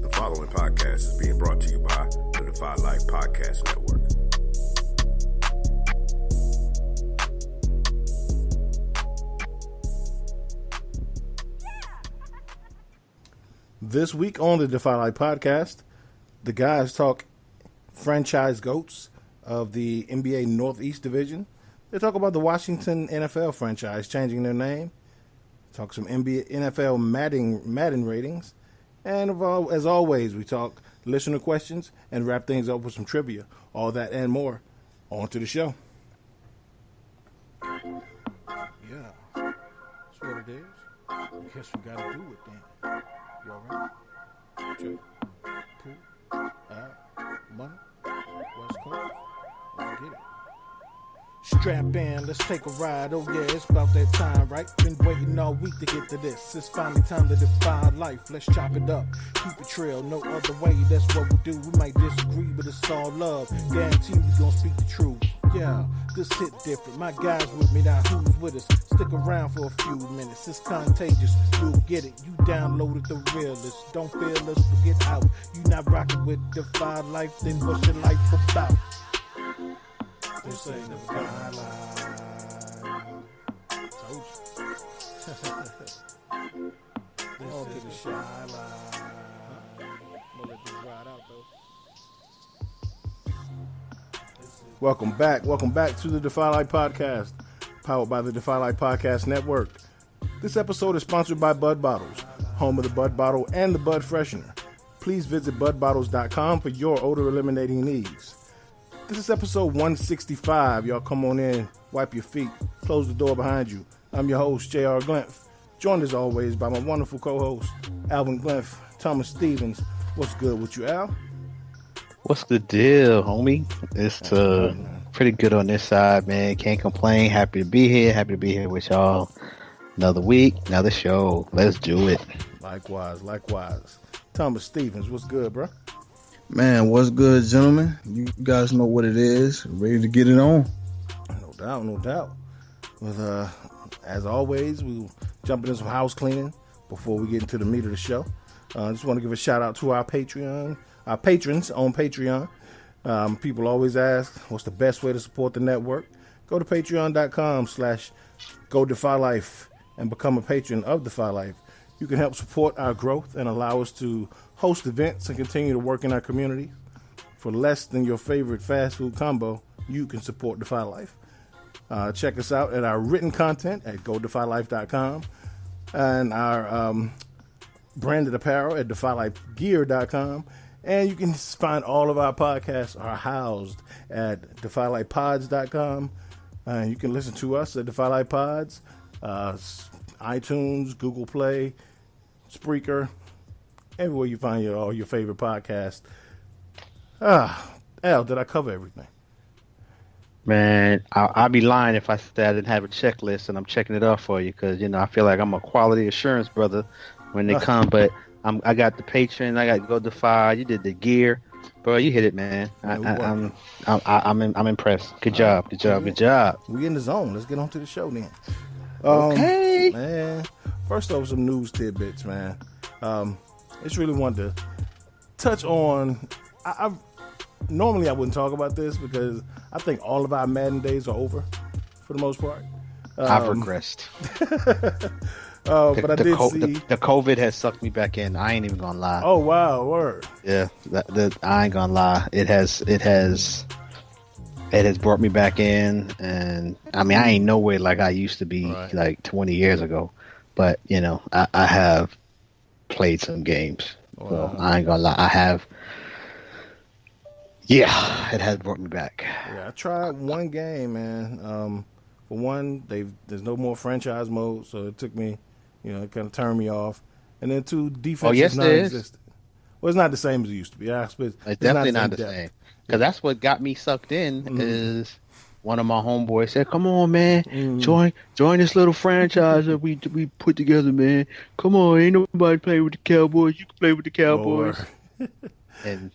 The following podcast is being brought to you by the Defy Life Podcast Network. This week on the Defy Life Podcast, the guys talk franchise GOATs of the NBA Northeast Division. They talk about the Washington NFL franchise changing their name. Talk some NFL Madden ratings. And as always, we talk listener questions and wrap things up with some trivia. All that and more. On to the show. Yeah, that's what it is. I guess we got to do it then. You all right? Two, pool, money, West Coast. Let's get it. Strap in, let's take a ride. Oh yeah, it's about that time, right? Been waiting all week to get to this. It's finally time to defy life. Let's chop it up, keep it trail, no other way. That's what we do. We might disagree, but it's all love. Guarantee we gon' speak the truth. Yeah, this hit different. My guys with me, now who's with us? Stick around for a few minutes. It's contagious. You'll get it. You downloaded the realest. Don't feel us, forget out. You not rocking with Defy Life, then what's your life about? This ain't Defy Life. Told you. On to the Shy Life. I'm gonna let this ride out though. Welcome back to the Defy Life Podcast, powered by the Defy Life Podcast Network. This episode is sponsored by Bud Bottles, home of the Bud Bottle and the Bud Freshener. Please visit budbottles.com for your odor eliminating needs. This is episode 165. Y'all come on in, wipe your feet, close the door behind you. I'm your host, J.R. Glenf, joined as always by my wonderful co-host, Alvin Glenf, Thomas Stevens. What's good with you, Al? What's the deal, homie? It's pretty good on this side, man. Can't complain. Happy to be here with y'all. Another week, another show. Let's do it. Likewise. Thomas Stevens, what's good, bro? Man, what's good, gentlemen? You guys know what it is. Ready to get it on. No doubt. But, as always, we'll jump into some house cleaning before we get into the meat of the show. I just want to give a shout out to our patrons on Patreon. People always ask, what's the best way to support the network? Go to patreon.com/GoDefyLife and become a patron of Defy Life. You can help support our growth and allow us to host events and continue to work in our community. For less than your favorite fast food combo, you can support Defy Life. Check us out at our written content at GoDefyLife.com and our branded apparel at DefyLifeGear.com. And you can find all of our podcasts are housed at DefyLifePods.com. You can listen to us at Defy Life Pods, iTunes, Google Play, Spreaker, everywhere you find all your favorite podcasts. Al, did I cover everything? Man, I'd be lying if I said I didn't have a checklist, and I'm checking it off for you because, I feel like I'm a quality assurance brother when they come, but I got the Patreon, I got to Go Defy, you did the gear. Bro, you hit it, man. I'm impressed. Good job. We in the zone. Let's get on to the show then. Okay. Man, first off, some news tidbits, man. Just really wanted to touch on. Normally I wouldn't talk about this because I think all of our Madden days are over for the most part. I've regressed. But I did see the COVID has sucked me back in. I ain't even gonna lie. Oh wow, word. Yeah, I ain't gonna lie. It has brought me back in, and I mean I ain't nowhere like I used to be like 20 years ago. But I have played some games. Wow. So I ain't gonna lie. I have. Yeah, it has brought me back. Yeah, I tried one game, man. For one, there's no more franchise mode, so it took me, it kind of turned me off. And then two, defense is non-existent. Well, it's not the same as it used to be. It's definitely not the same. Because that's what got me sucked in is one of my homeboys said, "Come on, man, join this little franchise that we put together, man. Come on, ain't nobody playing with the Cowboys. You can play with the Cowboys." And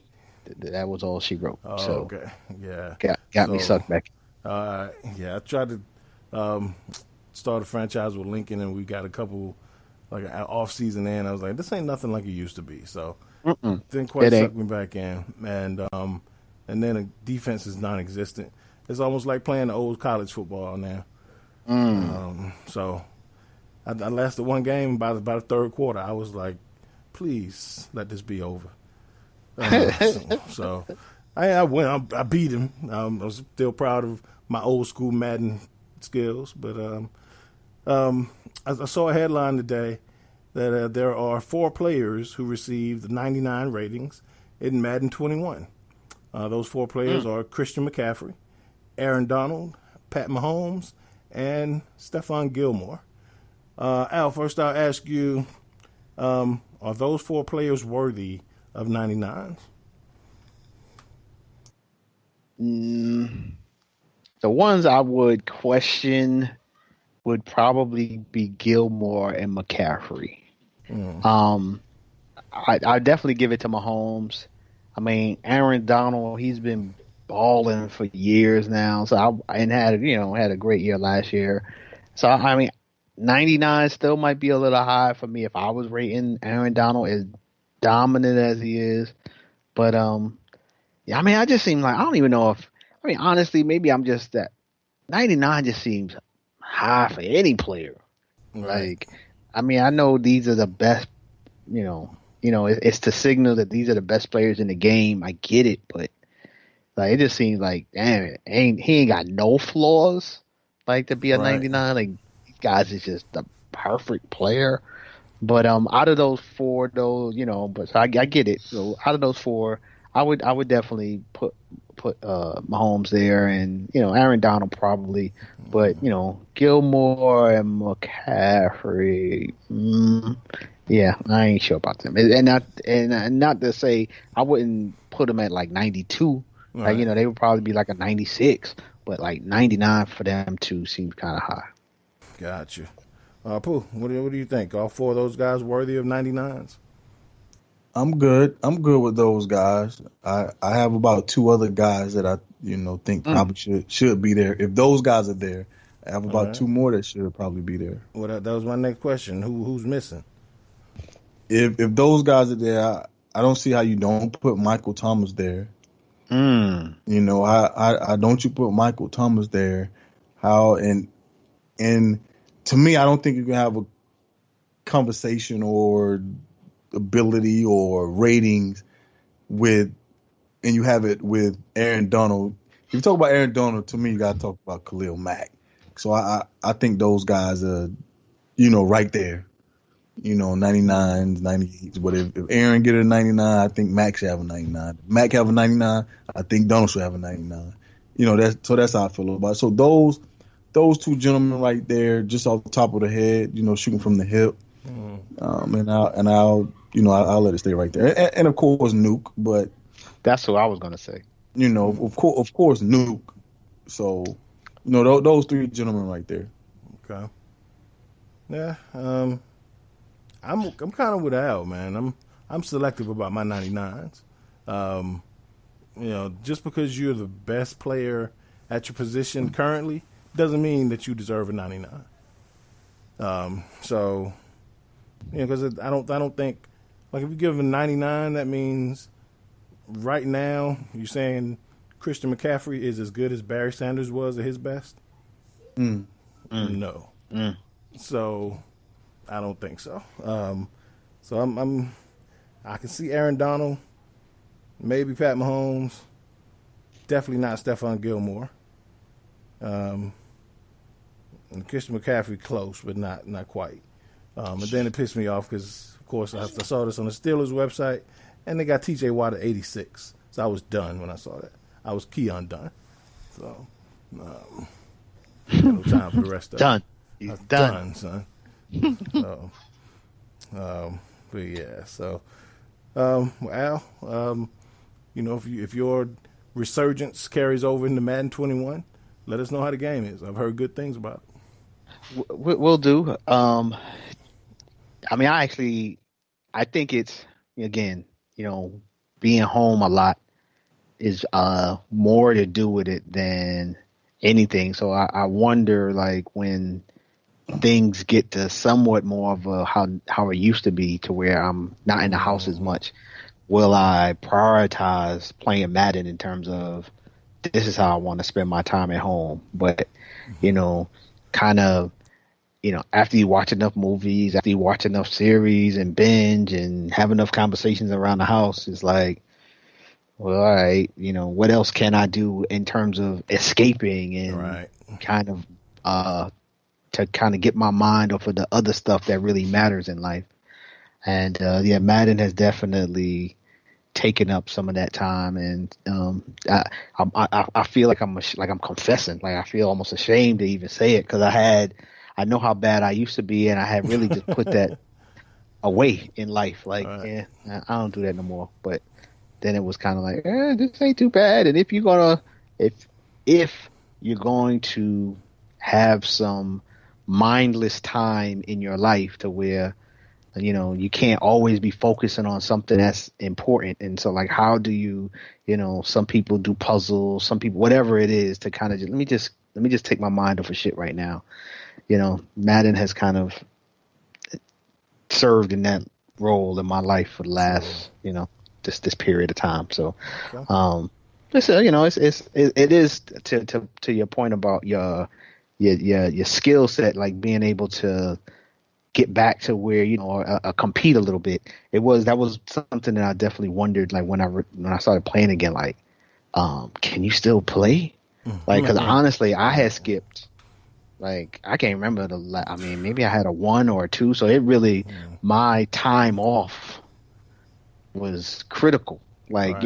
that was all she wrote. Oh, so okay, yeah, got me sucked back. Yeah, I tried to start a franchise with Lincoln, and we got a couple like an off season in. I was like, this ain't nothing like it used to be. So didn't It quite ain't. suck me back in, and then the defense is non-existent. It's almost like playing the old college football now. So I lasted one game. By the third quarter, I was like, please let this be over. So I went. I beat him. I was still proud of my old school Madden skills, but I saw a headline today that there are 4 players who received 99 ratings in Madden 21. Those 4 players are Christian McCaffrey, Aaron Donald, Pat Mahomes, and Stephon Gilmore. Al, first I'll ask you, are those 4 players worthy of 99s? The ones I would question would probably be Gilmore and McCaffrey. I definitely give it to Mahomes. I mean, Aaron Donald, he's been balling for years now. So had a great year last year. So I mean, 99 still might be a little high for me if I was rating Aaron Donald as dominant as he is. But yeah, I mean, I just seem like I don't even know if. I mean, honestly, maybe I'm just that 99 just seems high for any player. Like, I mean, I know these are the best. It's to signal that these are the best players in the game. I get it, but like it just seems like, damn it, he ain't got no flaws. Like to be a 99, like these guys is just the perfect player. But out of those 4, though, but so I get it. So out of those 4, I would definitely put Mahomes there, and Aaron Donald probably, but Gilmore and McCaffrey, yeah, I ain't sure about them, and not to say I wouldn't put them at like 92, like they would probably be like a 96, but like 99 for them too seems kind of high. Gotcha. Pooh, what do you think? All 4 of those guys worthy of 99s? I'm good. I'm good with those guys. I have about 2 other guys that I think probably should be there. If those guys are there, I have about 2 more that should probably be there. Well, that was my next question. Who's missing? If those guys are there, I don't see how you don't put Michael Thomas there. I don't you put Michael Thomas there? How and to me, I don't think you can have a conversation or ability or ratings and you have it with Aaron Donald. If you talk about Aaron Donald, to me, you got to talk about Khalil Mack. So I think those guys are, right there. 99s, 98s. But if Aaron get a 99, I think Mack should have a 99. If Mack have a 99, I think Donald should have a 99. That's how I feel about it. So those 2 gentlemen right there, just off the top of the head, shooting from the hip. I'll let it stay right there. And of course, Nuke, but that's what I was gonna say. Of course, Nuke. So, those 3 gentlemen right there. Okay. Yeah. I'm kind of with Al, man. I'm selective about my 99s. Just because you're the best player at your position currently doesn't mean that you deserve a 99. So, because I don't think, like, if you give him a 99, that means right now you're saying Christian McCaffrey is as good as Barry Sanders was at his best? No. So I don't think so. So I can see Aaron Donald, maybe Pat Mahomes, definitely not Stephon Gilmore. And Christian McCaffrey close, but not quite. And then it pissed me off because, of course, I saw this on the Steelers website, and they got T.J. Watt at 86. So I was done when I saw that. I was Keon done. So, no time for the rest of Done. it. He's done, son. So, but yeah. So, Al, if your resurgence carries over into Madden 21, let us know how the game is. I've heard good things about it. We'll do. I mean, I think it's, again, being home a lot is more to do with it than anything. So I wonder, like, when things get to somewhat more of a how it used to be, to where I'm not in the house as much, will I prioritize playing Madden in terms of this is how I want to spend my time at home? But, kind of, after you watch enough movies, after you watch enough series and binge and have enough conversations around the house, it's like, well, all right, what else can I do in terms of escaping and kind of to kind of get my mind off of the other stuff that really matters in life. And Madden has definitely taken up some of that time, and I feel like I'm confessing, like I feel almost ashamed to even say it, because I know how bad I used to be, and I had really just put that away in life. Like, I don't do that no more. But then it was kind of like, this ain't too bad. And if you're going to have some mindless time in your life to where, you can't always be focusing on something that's important. And so, like, how do you, some people do puzzles, some people, whatever it is, to kind of let me just take my mind off of shit right now. Madden has kind of served in that role in my life for the last, this period of time. So, it is to your point about your skill set, like being able to get back to where compete a little bit. That was something that I definitely wondered, like when I started playing again, like, can you still play? Like, because honestly, I had skipped. Like, I can't remember maybe I had a 1 or a 2. So it really, my time off was critical. Like,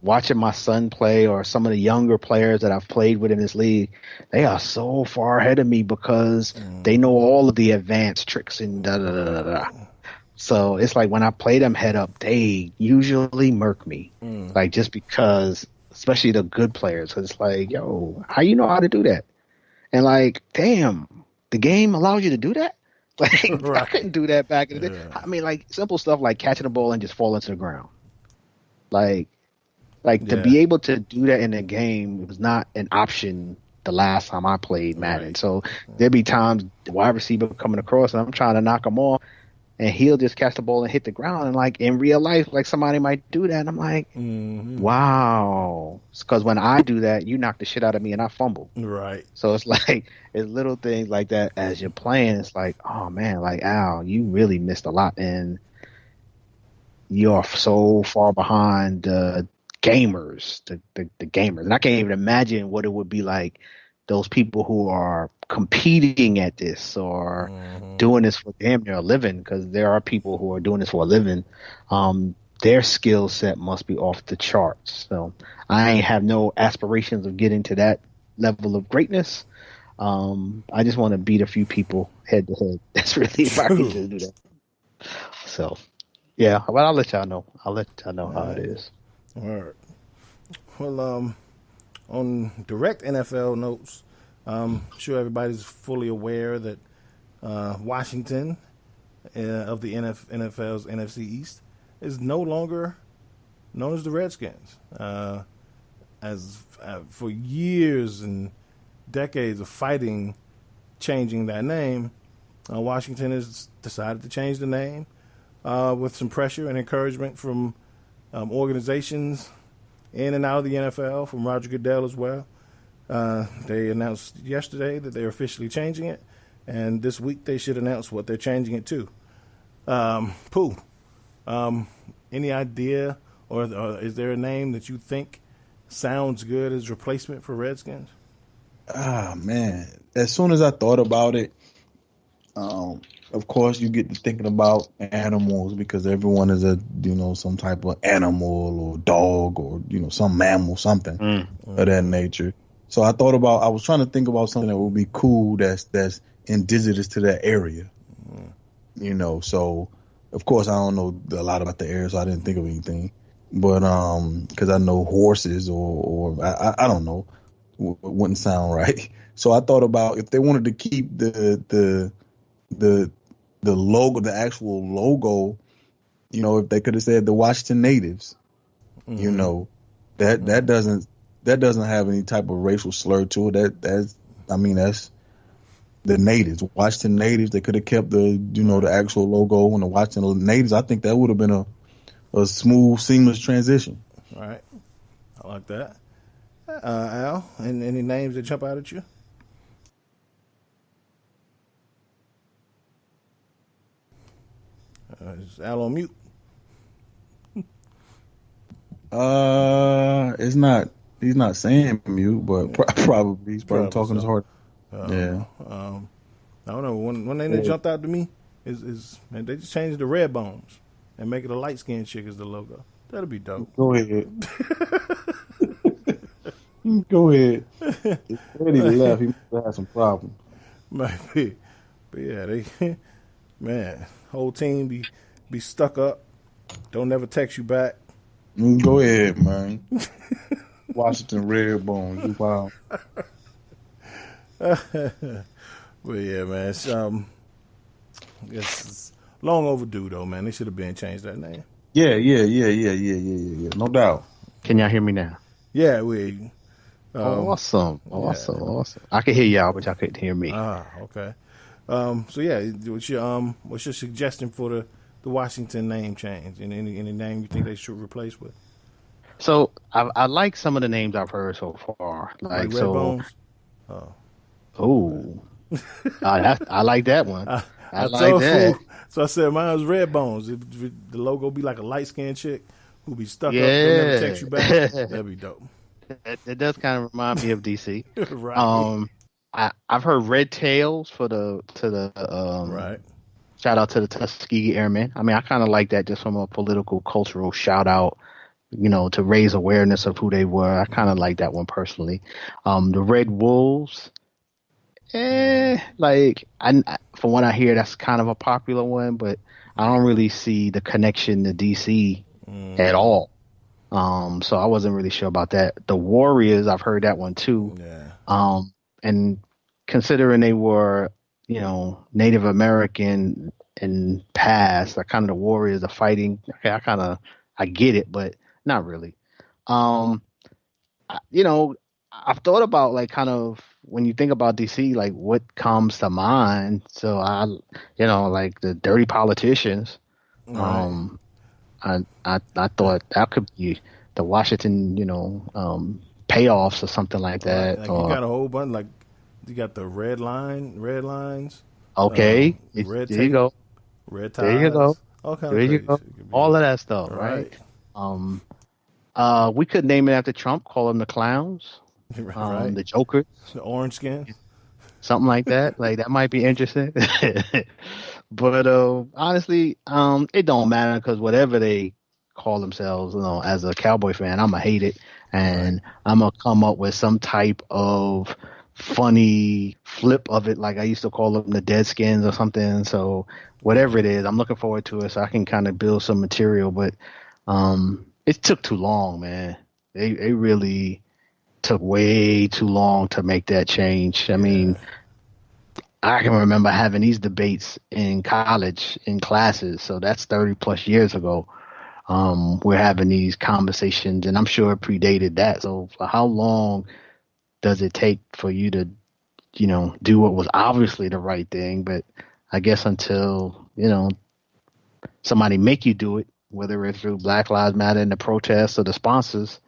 watching my son play, or some of the younger players that I've played with in this league, they are so far ahead of me because they know all of the advanced tricks and da da da da. So it's like when I play them head up, they usually murk me. Like, just because, especially the good players, because it's like, yo, how you know how to do that? And like, damn, the game allows you to do that? Like, I couldn't do that back in the day. I mean, like, simple stuff like catching a ball and just falling to the ground. Like to be able to do that in a game was not an option the last time I played Madden. So there'd be times the wide receiver coming across and I'm trying to knock him off, and he'll just catch the ball and hit the ground. And like in real life, like somebody might do that, and I'm like, wow. Because when I do that, you knock the shit out of me and I fumble. Right. So it's like, it's little things like that as you're playing. It's like, oh man, like, Al, you really missed a lot, and you're so far behind the gamers, the gamers. And I can't even imagine what it would be like, those people who are competing at this or doing this for damn near a living, because there are people who are doing this for a living. Their skill set must be off the charts. So I ain't have no aspirations of getting to that level of greatness. I just want to beat a few people head to head. That's really, if I could just do that. So yeah, well, I'll let y'all know. How it is. All right. Well, on direct NFL notes, I'm sure everybody's fully aware that Washington of the NFL's NFC East is no longer known as the Redskins. For years and decades of fighting changing that name, Washington has decided to change the name with some pressure and encouragement from organizations in and out of the NFL, from Roger Goodell as well. They announced yesterday that they're officially changing it, and this week they should announce what they're changing it to. Pooh, any idea, or is there a name that you think sounds good as replacement for Redskins? Ah, man. As soon as I thought about it, of course you get to thinking about animals, because everyone is some type of animal or dog or, some mammal, something of that nature. So I was trying to think about something that would be cool that's indigenous to that area. So of course I don't know a lot about the area, so I didn't think of anything. But because I know horses or I don't know, wouldn't sound right. So I thought about if they wanted to keep the logo, the actual logo, if they could have said the Washington Natives, that doesn't have any type of racial slur to it. That's the natives, Washington natives. They could have kept the the actual logo and the Washington natives. I think that would have been a smooth, seamless transition. All right, I like that. Al, any names that jump out at you? Is Al on mute? It's not. He's not saying mute, but probably he's probably talking his heart. Yeah. I don't know. One name that jumped out to me is man, they just changed the Redbones and make it a light skinned chick as the logo. That'd be dope. Go ahead. Go ahead. If Freddie left, he must have some problems. Maybe. But yeah, they man, whole team be stuck up. Don't never text you back. Go ahead, man. Washington Redbones, you wild. But yeah, man, it's long overdue though, man. They should have been changed that name. Yeah. No doubt. Can y'all hear me now? Yeah, we. Awesome. I can hear y'all, but y'all couldn't hear me. Okay. So yeah, what's your suggestion for the Washington name change? And any name you think they should replace with? So I like some of the names I've heard so far. Like Redbones. I like that one. I like that. So I said mine was Redbones. If the logo be like a light skinned chick who be stuck up, they'll never text you back. That'd be dope. It does kind of remind me of DC. Right. I've heard Red Tails right. Shout out to the Tuskegee Airmen. I mean, I kind of like that just from a political, cultural shout out, to raise awareness of who they were. I kind of like that one personally. The Red Wolves, from what I hear, that's kind of a popular one, but I don't really see the connection to DC at all. So I wasn't really sure about that. The Warriors, I've heard that one too. Yeah. And considering they were, Native American in past, like kind of the Warriors, the fighting. Okay, I get it, but not really. I've thought about like kind of when you think about DC, like what comes to mind. So like the dirty politicians. Right. I thought that could be the Washington, payoffs or something like that. Like you got a whole bunch. Like you got the red lines. Okay, red there you go. Red ties. There you go. There you go. All of that stuff, right? We could name it after Trump. Call them the clowns. Right. The Joker. The orange skin. Something like that. Like that might be interesting. But honestly, it don't matter because whatever they call themselves, as a Cowboy fan, I'm gonna hate it, and I'm gonna come up with some type of funny flip of it, like I used to call them the Deadskins or something. So whatever it is, I'm looking forward to it, so I can kind of build some material. But it took too long, man. They really took way too long to make that change. I mean, I can remember having these debates in college in classes, so that's 30 plus years ago. We're having these conversations, and I'm sure it predated that. So for how long does it take for you to, do what was obviously the right thing? But I guess until, somebody make you do it, whether it's through Black Lives Matter and the protests or the sponsors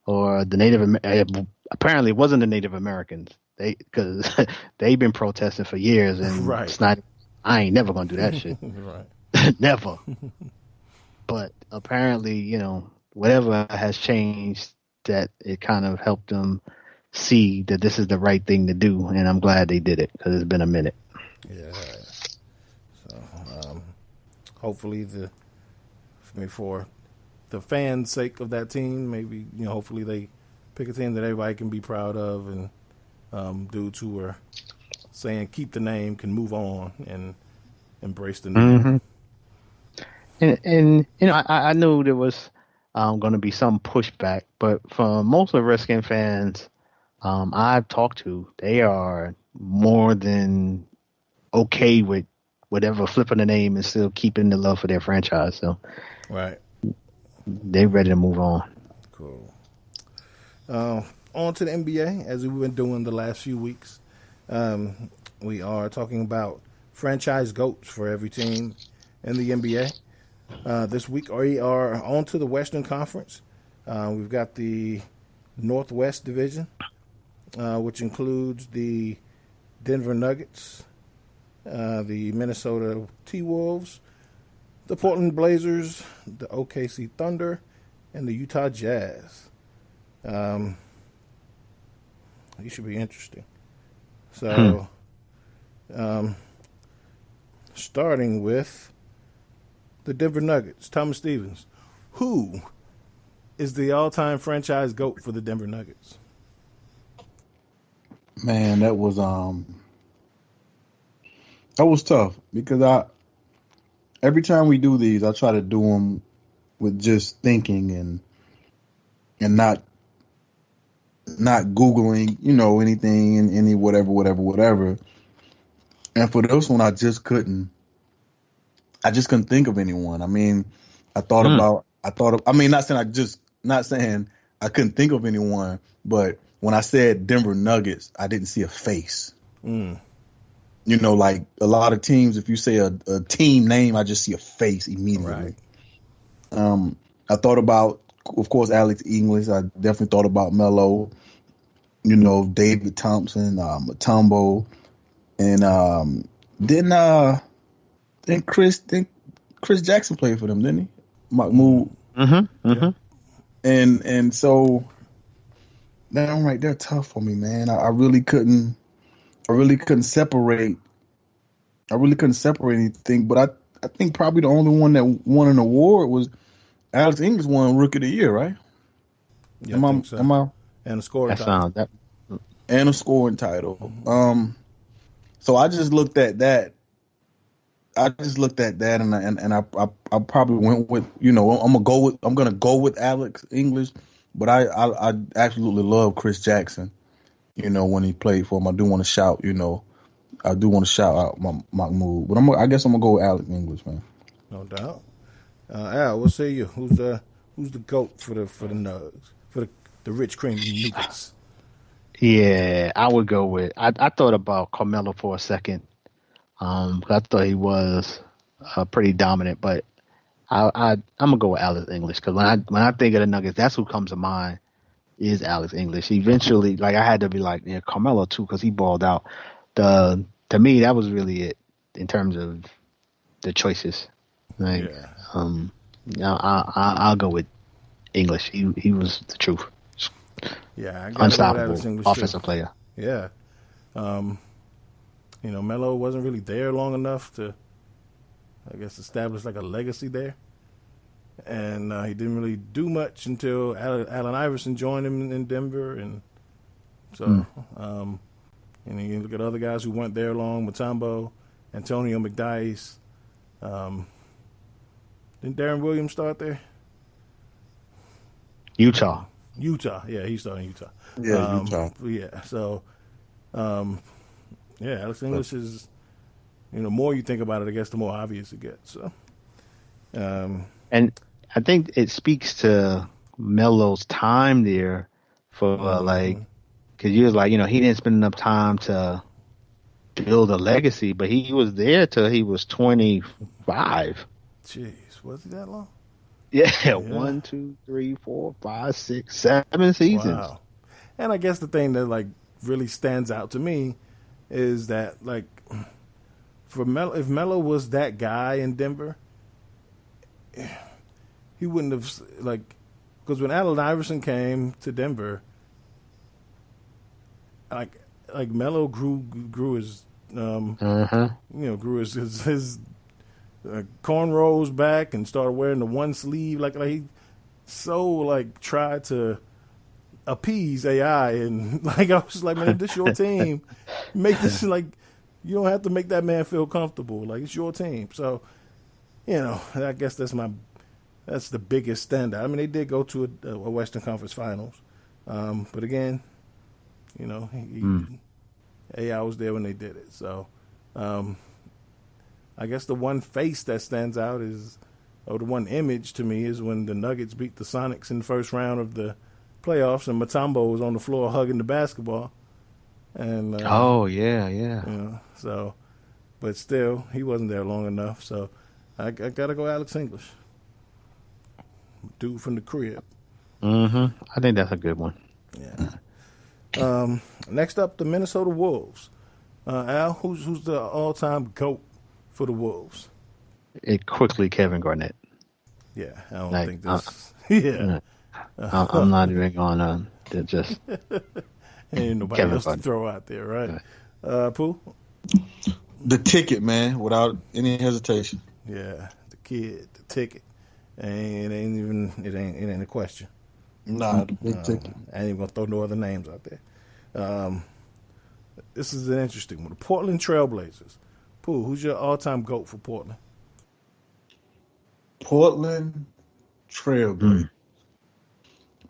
or the apparently it wasn't the Native Americans. Because they've been protesting for years, and it's not. I ain't never gonna do that shit. Right. Never. But apparently, whatever has changed, that it kind of helped them see that this is the right thing to do, and I'm glad they did it because it's been a minute. Yeah. So, hopefully, for the fans' sake of that team, maybe hopefully they pick a team that everybody can be proud of, and dudes who are saying keep the name can move on and embrace the name. And I knew there was going to be some pushback, but for most of the Redskin fans I've talked to, they are more than okay with whatever flipping the name and still keeping the love for their franchise. So they're ready to move on. Cool. On to the NBA, as we've been doing the last few weeks. We are talking about franchise GOATs for every team in the NBA. This week we are on to the Western Conference. We've got the Northwest Division, which includes the Denver Nuggets, the Minnesota T-Wolves, the Portland Blazers, the OKC Thunder, and the Utah Jazz. These should be interesting. So, starting with the Denver Nuggets, Thomas Stevens. Who is the all-time franchise GOAT for the Denver Nuggets? Man, that was tough because every time we do these, I try to do them with just thinking and not Googling, anything and any whatever. And for this one, I just couldn't think of anyone. I mean, not saying I couldn't think of anyone, but when I said Denver Nuggets, I didn't see a face. Like a lot of teams, if you say a team name, I just see a face immediately. Right. I thought about, of course, Alex English. I definitely thought about Melo. David Thompson, Mutombo, and then Chris Jackson played for them, didn't he? Mahmoud. And so I'm right, they're tough for me, man. I really couldn't separate. I really couldn't separate anything, but I think probably the only one that won an award was Alex English won Rookie of the Year, right? Yeah, I think so. And a scoring title. And a scoring title. So I just looked at that. And I probably went with, I'm gonna go with Alex English, but I absolutely love Chris Jackson. When he played for him, I do want to shout. I do want to shout out Mahmoud, but I guess I'm gonna go with Alex English, man. No doubt. Al, what say you? Who's the GOAT for the Nugs, for the Rich Cream Nuggets? Yeah, I would go with. I thought about Carmelo for a second. I thought he was pretty dominant, but I'm gonna go with Alex English because when I think of the Nuggets, that's who comes to mind is Alex English. Eventually, I had to be like, yeah, Carmelo too because he balled out. To me, that was really it in terms of the choices. I'll go with English. He was the truth. Yeah, unstoppable offensive player. Yeah. Melo wasn't really there long enough to, I guess, establish like a legacy there. And he didn't really do much until Allen Iverson joined him in Denver. And so, and you look at other guys who weren't there long, Mutombo, Antonio McDyess. Didn't Darren Williams start there? Utah. Yeah, he started in Utah. Yeah, Utah. Yeah, so, Alex English is, more you think about it, I guess, the more obvious it gets. So, and I think it speaks to Melo's time there for because you was he didn't spend enough time to build a legacy, but he was there till he was 25. Jeez, was he that long? Yeah, 1, 2, 3, 4, 5, 6, 7 seasons. Wow. And I guess the thing that really stands out to me is that for Melo, if Melo was that guy in Denver, he wouldn't have because when Allen Iverson came to Denver, Melo grew his grew his cornrows back and started wearing the one sleeve. He tried to appease AI, and I was like, man, this your team. Make this you don't have to make that man feel comfortable. It's your team. So, I guess that's the biggest standout. I mean, they did go to a Western Conference Finals, but again, AI was there when they did it. So, I guess the one face that stands out the one image to me is when the Nuggets beat the Sonics in the first round of the playoffs and Mutombo was on the floor hugging the basketball. And oh yeah. so, but still, he wasn't there long enough. So, I gotta go Alex English, dude from the crib. I think that's a good one. Yeah. Next up, the Minnesota Wolves. Al, who's the all-time GOAT for the Wolves? It quickly Kevin Garnett. Yeah, I don't think this. Yeah, I'm not even going to just. Ain't nobody Kevin else Garnett. to throw out there, right? Pooh? The ticket, man, without any hesitation. Yeah, the kid, the ticket. It ain't a question. Nah, the big ticket. I ain't even gonna throw no other names out there. This is an interesting one. The Portland Trailblazers. Pooh, who's your all-time GOAT for Portland? Portland Trailblazers.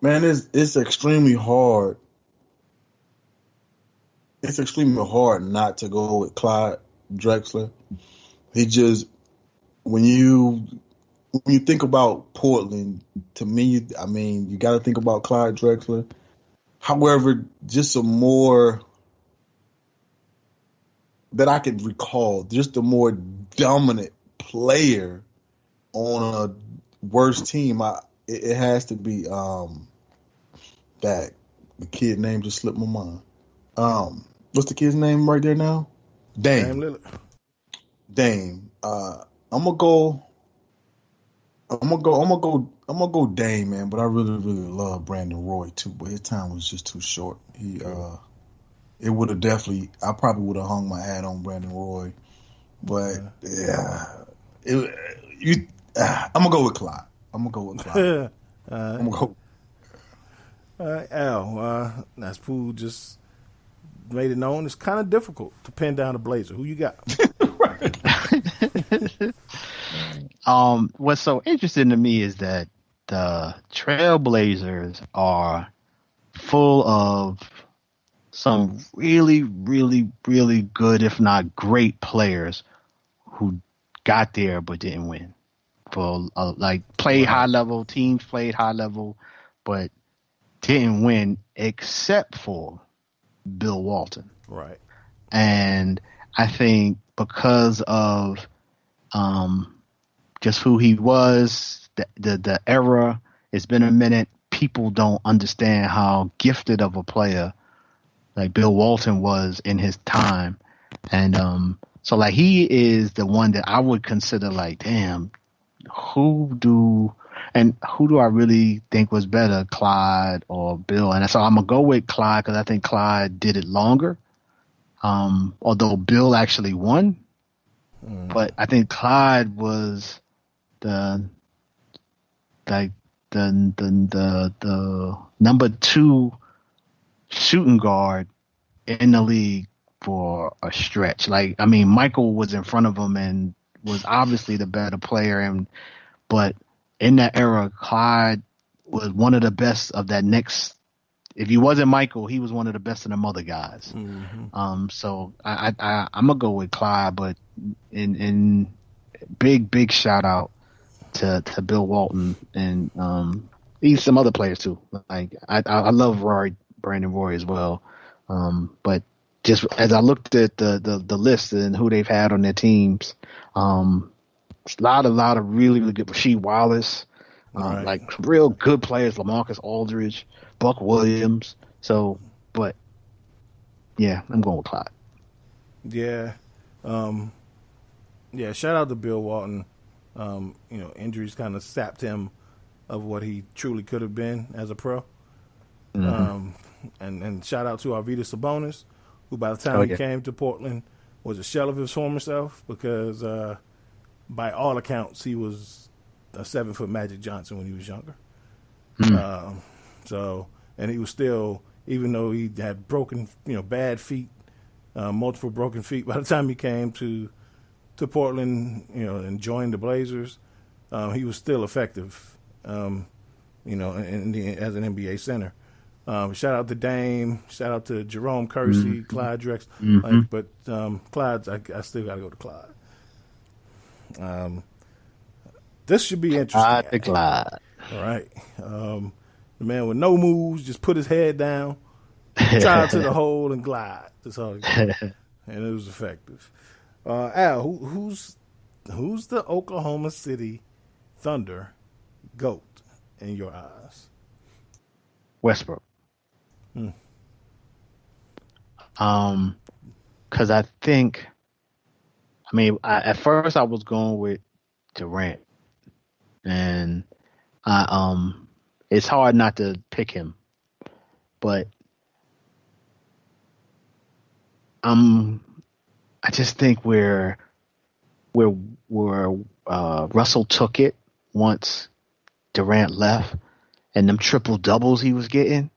Man, it's extremely hard. It's extremely hard not to go with Clyde Drexler. He just when you think about Portland, to me, I mean, you got to think about Clyde Drexler. However, just a more that I can recall, just a more dominant player on a worse team. It has to be that the kid name just slipped my mind. What's the kid's name right there now? Dame Lillard. Dame. I'm gonna go Dame, man. But I really, really love Brandon Roy too. But his time was just too short. It would have definitely. I probably would have hung my hat on Brandon Roy. But I'm gonna go with Clyde. I'm gonna go. All right, Al. That's Pooh just made it known. It's kind of difficult to pin down a Blazer. Who you got? What's so interesting to me is that the Trailblazers are full of some really, really, really good, if not great players who got there but didn't win. For played high level, teams played high level, but didn't win except for Bill Walton. Right. And I think because of just who he was, the era, it's been a minute, people don't understand how gifted of a player like Bill Walton was in his time. And so like he is the one that I would consider like, damn, who do I really think was better, Clyde or Bill? And so I'm gonna go with Clyde because I think Clyde did it longer. Although Bill actually won, but I think Clyde was the number 2 shooting guard in the league for a stretch. Like, I mean, Michael was in front of him and was obviously the better player, but in that era, Clyde was one of the best of that next. If he wasn't Michael, he was one of the best of them other guys. Mm-hmm. So I'm gonna go with Clyde, but in big shout out to Bill Walton and he's some other players too. Like I love Brandon Roy as well. But just as I looked at the list and who they've had on their teams, a lot of really, really good. Rasheed Wallace, right. Like real good players. LaMarcus Aldridge, Buck Williams. So, but yeah, I'm going with Clyde. Yeah, shout out to Bill Walton. Injuries kind of sapped him of what he truly could have been as a pro. Mm-hmm. And shout out to Arvydas Sabonis, who by the time he came to Portland was a shell of his former self because by all accounts he was a 7-foot Magic Johnson when he was younger. Mm. And he was still, even though he had broken, bad feet, multiple broken feet, by the time he came to Portland, and joined the Blazers, he was still effective, as an NBA center. Shout out to Dame. Shout out to Jerome Kersey, Clyde Drexler. Mm-hmm. But Clyde, I still got to go to Clyde. This should be interesting. I think Clyde. All right. The man with no moves, just put his head down Drive to the hole and glide. That's all. And it was effective. Al, who's the Oklahoma City Thunder GOAT in your eyes? Westbrook. Because I think, at first I was going with Durant, and it's hard not to pick him, but I just think where Russell took it once Durant left, and them triple doubles he was getting,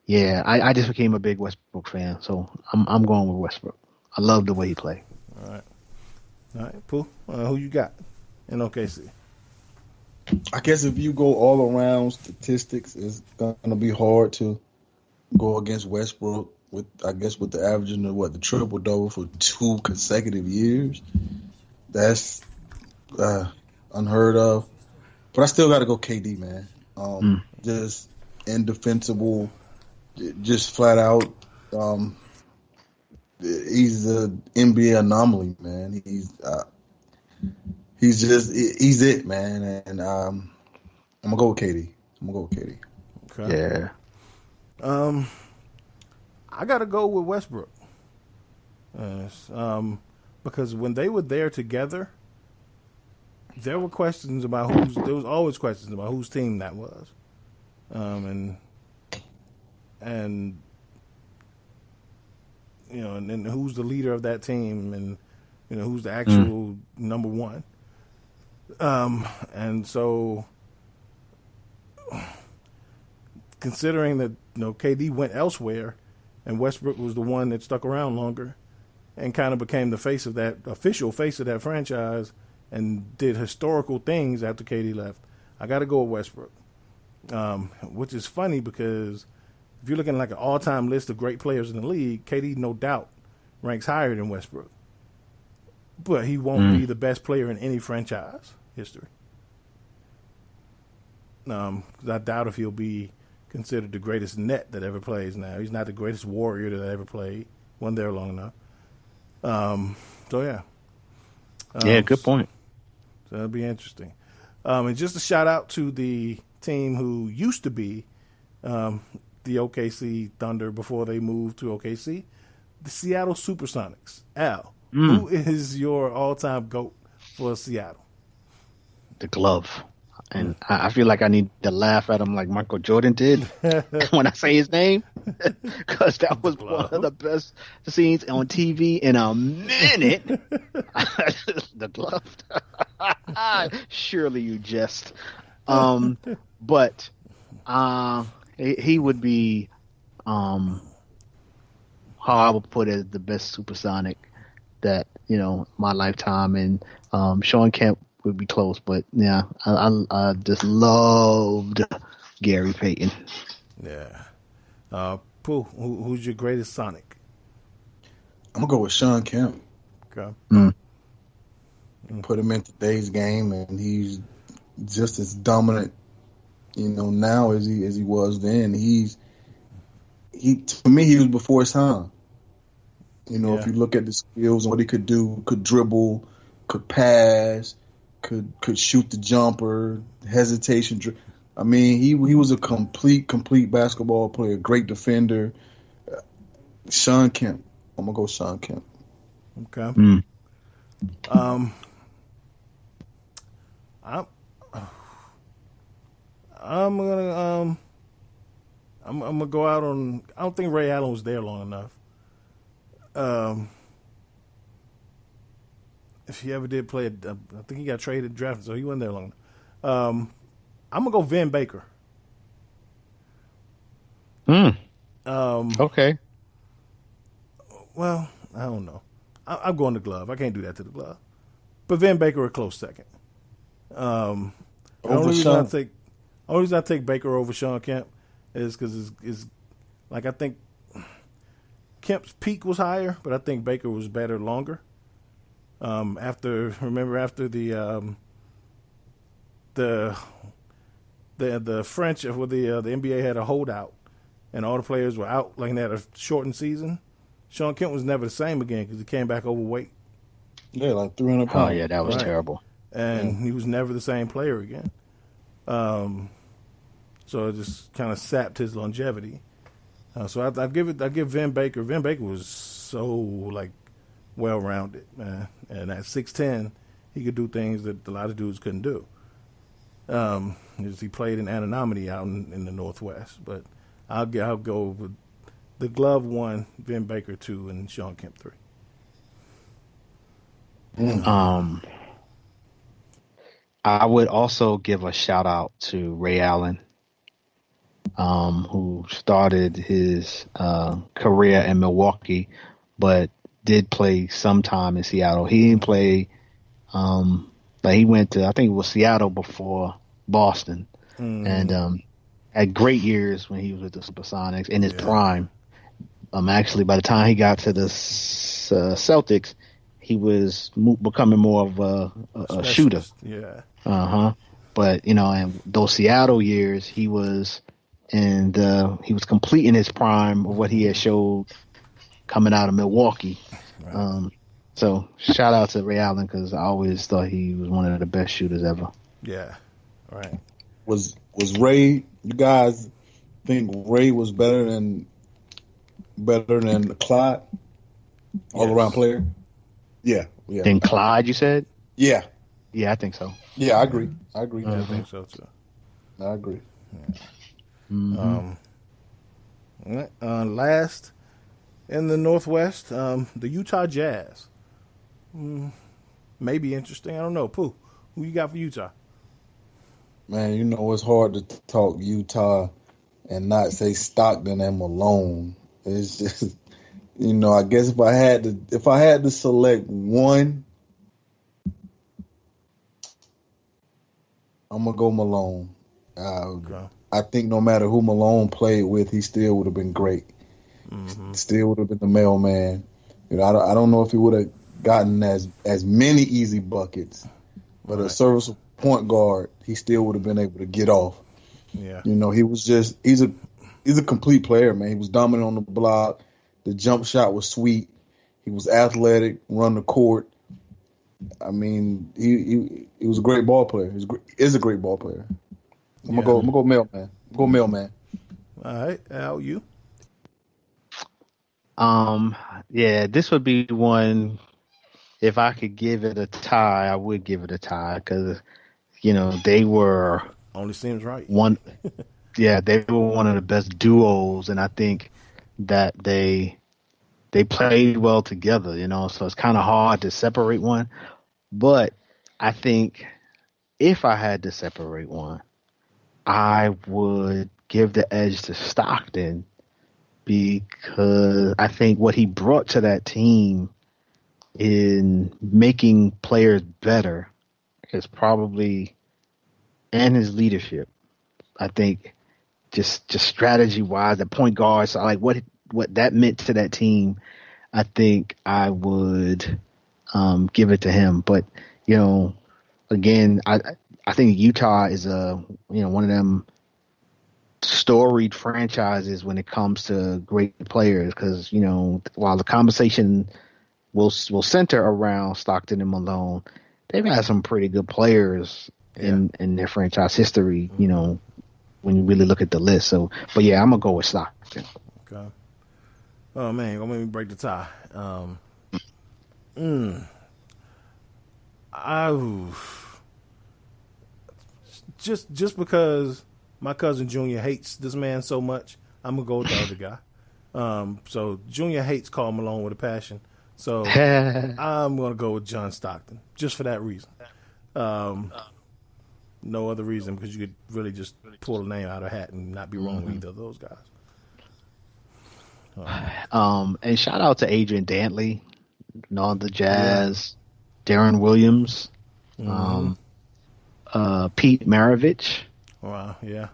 yeah, I just became a big Westbrook fan, so I'm going with Westbrook. I love the way he played. All right, Pooh. Who you got in OKC? I guess if you go all around statistics, it's gonna be hard to go against Westbrook with the averaging of the triple double for 2 consecutive years. That's unheard of. But I still got to go KD, man. Just indefensible, just flat out. He's an NBA anomaly, man. He's it, man. And I'm gonna go with KD. Okay. Yeah. I gotta go with Westbrook. Because when they were there together, there were questions about there was always questions about whose team that was. And who's the leader of that team, and who's the actual number one. And so, considering that KD went elsewhere, and Westbrook was the one that stuck around longer, and kind of became the official face of that franchise, and did historical things after KD left, I got to go with Westbrook. Which is funny because if you're looking like an all-time list of great players in the league, KD no doubt ranks higher than Westbrook. But he won't be the best player in any franchise history. I doubt if he'll be considered the greatest net that ever plays now. He's not the greatest warrior that ever played. Wasn't there long enough. So, yeah. Yeah, good point. So that'll be interesting. And just a shout-out to the team who used to be the OKC Thunder before they moved to OKC, the Seattle Supersonics. Al, who is your all-time GOAT for Seattle? The glove. And I feel like I need to laugh at him like Michael Jordan did when I say his name, because that was one of the best scenes on TV in a minute. The glove. Surely you jest. But he would be, how I would put it, the best supersonic that, my lifetime. And Sean Kemp would be close, but yeah, I just loved Gary Payton. Yeah. Pooh, who's your greatest Sonic? I'm gonna go with Sean Kemp. Okay. Put him in today's game, and he's just as dominant, now as he was then. To me, he was before his time. If you look at the skills and what he could do, could dribble, could pass, could shoot the jumper, hesitation. He was a complete basketball player, great defender. Sean Kemp. I'm gonna go Sean Kemp. Okay. I'm gonna go out on. I don't think Ray Allen was there long enough. If he ever did play, I think he got traded, drafted, so he wasn't there long enough. I'm gonna go Vin Baker. Okay. Well, I don't know. I'm going to glove. I can't do that to the glove. But Vin Baker a close second. The only reason I take Baker over Sean Kemp is because it's like I think Kemp's peak was higher, but I think Baker was better longer. After the the French with the NBA had a holdout, and all the players were out, like they had a shortened season. Sean Kemp was never the same again because he came back overweight. Yeah, like 300 pounds. Oh yeah, that was terrible. And he was never the same player again. So it just kind of sapped his longevity. So I give Vin Baker. Vin Baker was so like well-rounded, man. And at 6'10", he could do things that a lot of dudes couldn't do. He played in anonymity out in the Northwest, but I'll go with the glove 1, Vin Baker 2, and Sean Kemp 3. I would also give a shout out to Ray Allen, who started his career in Milwaukee, but did play some time in Seattle. He didn't play, but he went to, I think it was Seattle before Boston, and had great years when he was with the Supersonics in his prime. Actually, by the time he got to the Celtics, he was becoming more of a shooter. Yeah. But in those Seattle years, he was completing his prime of what he had showed coming out of Milwaukee. Right. So shout out to Ray Allen, because I always thought he was one of the best shooters ever. Yeah. Right. Was Ray? You guys think Ray was better than Clyde? All around player. Yeah. Then Clyde, you said? Yeah. Yeah, I think so. Yeah, I agree. Yeah, I think so too. I agree. Yeah. Last in the Northwest, the Utah Jazz. Maybe interesting. I don't know. Pooh, who you got for Utah? Man, it's hard to talk Utah and not say Stockton and Malone. It's just, I guess if I had to select one, I'm gonna go Malone. Okay. I think no matter who Malone played with, he still would have been great. Still would have been the mailman. I don't know if he would have gotten as many easy buckets, but a serviceable point guard, he still would have been able to get off. Yeah. He was just he's a complete player, man. He was dominant on the block. The jump shot was sweet. He was athletic, run the court. I mean, he was a great ball player. He is a great ball player. I'm gonna go mailman. Go mailman. All right, Al, you? Yeah, this would be one. If I could give it a tie, I would give it a tie, because they were only seems right. Yeah, they were one of the best duos, and I think that they played well together. So it's kind of hard to separate one. But I think if I had to separate one, I would give the edge to Stockton, because I think what he brought to that team in making players better is probably, and his leadership. I think just strategy wise, the point guards, so like what that meant to that team, I think I would give it to him. But again, I think Utah is one of them storied franchises when it comes to great players, because while the conversation will center around Stockton and Malone, they've had some pretty good players in their franchise history. When you really look at the list. So, but yeah, I'm gonna go with Stockton. Okay. Oh man, gonna make me break the tie. Just because my cousin Junior hates this man so much, I'm gonna go with the other guy. So Junior hates Karl Malone with a passion. So I'm gonna go with John Stockton just for that reason. No other reason, because you could really just pull a name out of a hat and not be wrong with either of those guys. And shout out to Adrian Dantley, the Jazz, Darren Williams, Pete Maravich. Wow, yeah.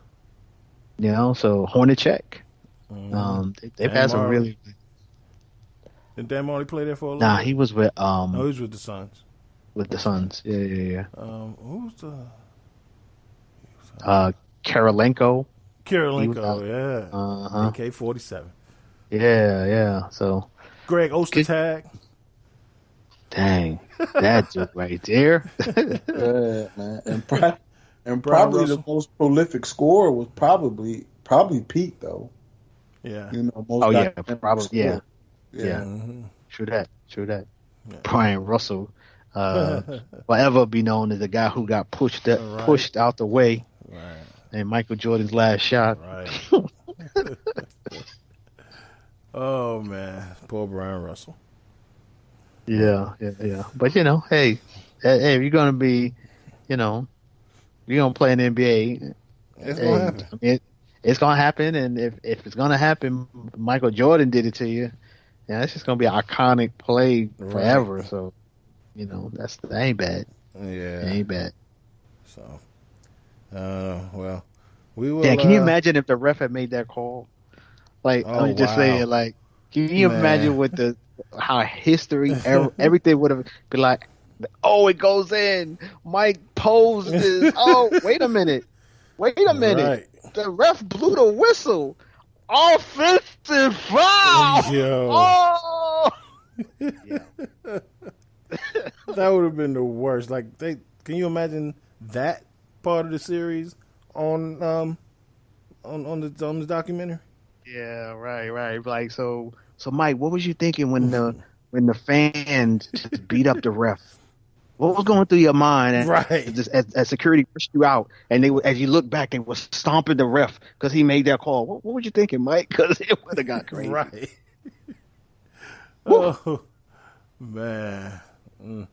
So Hornacek. They've had some really. Did Dan Marley play there for a little? Nah, bit? he was with. He was with the Suns. With the Suns, yeah. Who's the? Karolinko. Kirilenko, yeah. Uh-huh. AK-47. Yeah. So Greg Ostertag. Dang, that dude right there. Yeah, man. And Brian probably Russell. the most prolific scorer was probably Pete though. Yeah. You know, most Oh yeah, dynamic probably scorer. yeah. Mhm. True that. Yeah. Brian Russell, forever be known as the guy who got pushed out the way, Right. and Michael Jordan's last shot. Right. Oh man, poor Brian Russell. Yeah. But hey, if you're gonna be, you're gonna play in the NBA. It's gonna happen. I mean, it's gonna happen, and if it's gonna happen, Michael Jordan did it to you. Yeah, it's just gonna be an iconic play forever. Right. So, that ain't bad. Yeah, it ain't bad. So, well, we will. Yeah, can you imagine if the ref had made that call? Like, I'm just saying, like, can you imagine with how history, everything would have been like? Oh, it goes in. Mike poses. Oh, wait a minute. Right. The ref blew the whistle. Offensive foul. Yo. Oh. Yeah. That would have been the worst. Like, can you imagine that part of the series on the documentary? Yeah, right. Like, so Mike, what was you thinking when the fans just beat up the ref? What was going through your mind? Right. Just as security pushed you out, and as you look back, they was stomping the ref because he made that call. What were you thinking, Mike? Because it would have got crazy. Right. Oh man. Well,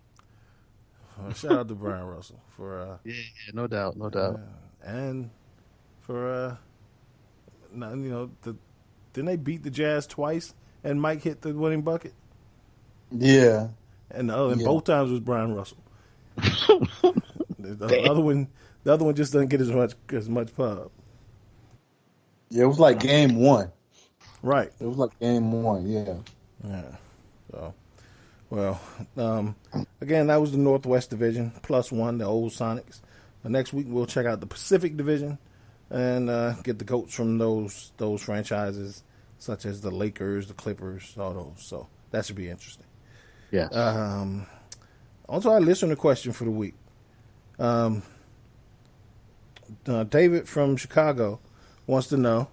shout out to Brian Russell for yeah, no doubt. And for didn't they beat the Jazz twice and Mike hit the winning bucket? Yeah. And both times was Brian Russell. the other one just doesn't get as much pub. Yeah, it was like game one. Right. It was like game one, yeah. Yeah. So, well, again, that was the Northwest Division, +1, the old Sonics. Next week, we'll check out the Pacific Division and get the GOATs from those franchises, such as the Lakers, the Clippers, all those. So that should be interesting. Yes. Also, our listener question for the week. David from Chicago wants to know,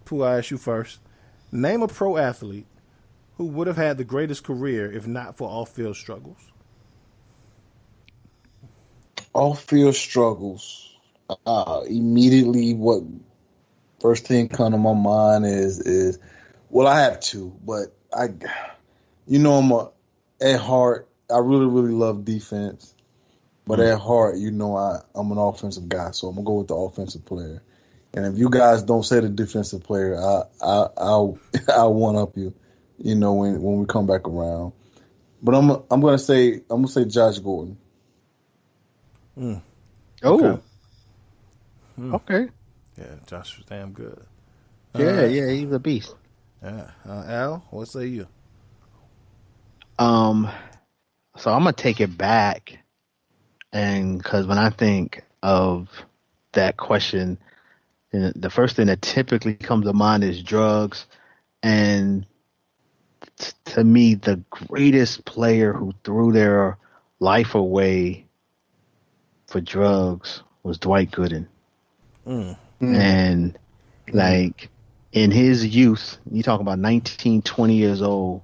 Pooh, I ask you first. Name a pro athlete who would have had the greatest career if not for off-field struggles. Off-field struggles. Immediately, what first thing come to my mind is well, I have two, but at heart, I really, really love defense. But at heart, I'm an offensive guy, so I'm gonna go with the offensive player. And if you guys don't say the defensive player, I'll one up you, when we come back around. But I'm gonna say Josh Gordon. Oh. Okay. Yeah, Josh was damn good. Yeah, he's a beast. Yeah. Al, what say you? So I'm gonna take it back, and because when I think of that question, the first thing that typically comes to mind is drugs, and to me, the greatest player who threw their life away for drugs was Dwight Gooden. And like in his youth, you talking about 19, 20 years old,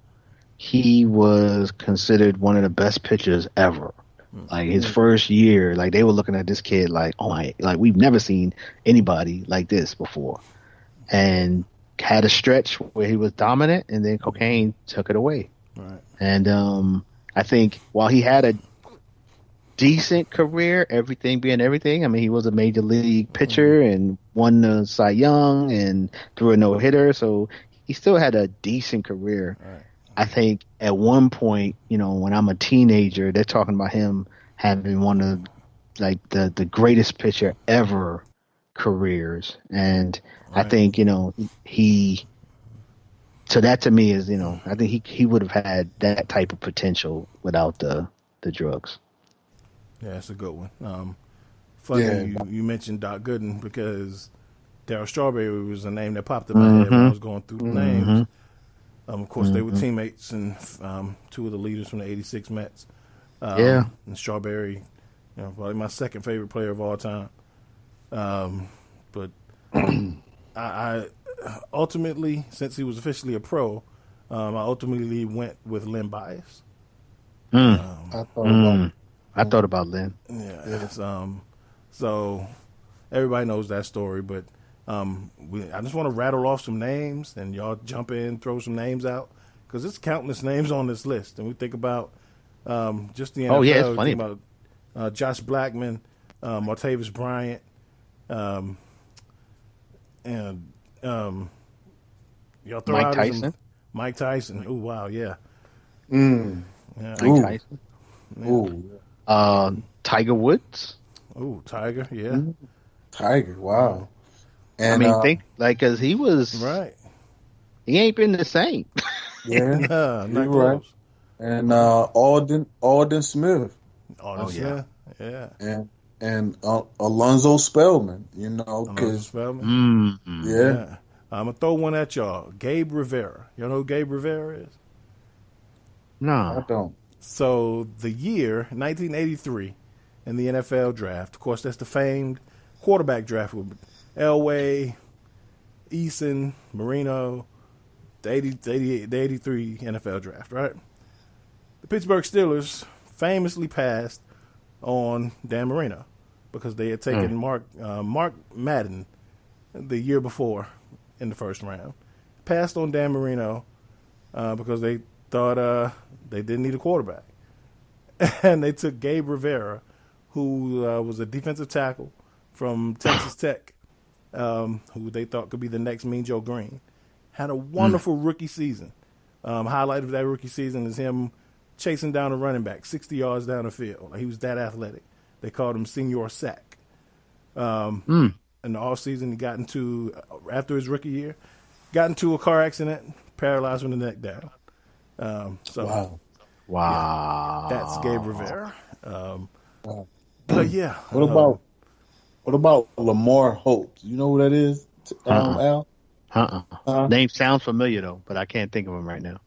he was considered one of the best pitchers ever. Like his first year, like they were looking at this kid like, oh my, like we've never seen anybody like this before. And had a stretch where he was dominant, and then cocaine took it away. Right. And I think while he had a decent career, everything being everything, I mean, he was a major league pitcher and won the Cy Young and threw a no-hitter, so he still had a decent career. Right. I think at one point, when I'm a teenager, they're talking about him having one of like the greatest pitcher ever careers. And right. I think, so that to me is, I think he would have had that type of potential without the drugs. Yeah, that's a good one. funny you mentioned Doc Gooden because Darryl Strawberry was a name that popped in my head when I was going through the names. Of course, they were teammates and two of the leaders from the '86 Mets. And Strawberry, probably my second favorite player of all time. But I ultimately, since he was officially a pro, I ultimately went with Len Bias. I thought about Len. Yeah. So everybody knows that story, but I just want to rattle off some names, and y'all jump in, throw some names out, because there's countless names on this list. And we think about just the NFL. Oh, yeah, it's funny. We think about Josh Blackman, Martavis Bryant, and y'all throw Mike out Tyson. Mike Tyson. Oh, wow, yeah. Mike Tyson. Tiger Woods. Oh, Tiger, yeah. Tiger, wow. And, because he was right. He ain't been the same. Yeah, not you're close. right. And Alden Smith. Alden Smith, yeah. And Alonzo Spellman, because I'm gonna throw one at y'all. Gabe Rivera. You know who Gabe Rivera is? No, I don't. So the year 1983 in the NFL draft. Of course, that's the famed quarterback draft with Elway, Eason, Marino. The 83 NFL draft, right? The Pittsburgh Steelers famously passed on Dan Marino because they had taken Mark Madden the year before in the first round. Passed on Dan Marino because they thought they didn't need a quarterback. And they took Gabe Rivera, who was a defensive tackle from Texas Tech, who they thought could be the next Mean Joe Green. Had a wonderful rookie season. Highlight of that rookie season is him chasing down a running back 60 yards down the field. He was that athletic. They called him Senior Sack. In the offseason, he got into, after his rookie year, got into a car accident, paralyzed from the neck down. Wow. That's Gabe Rivera. But yeah. What about Lamar Holt? You know who that is, Al? Name sounds familiar though, but I can't think of him right now.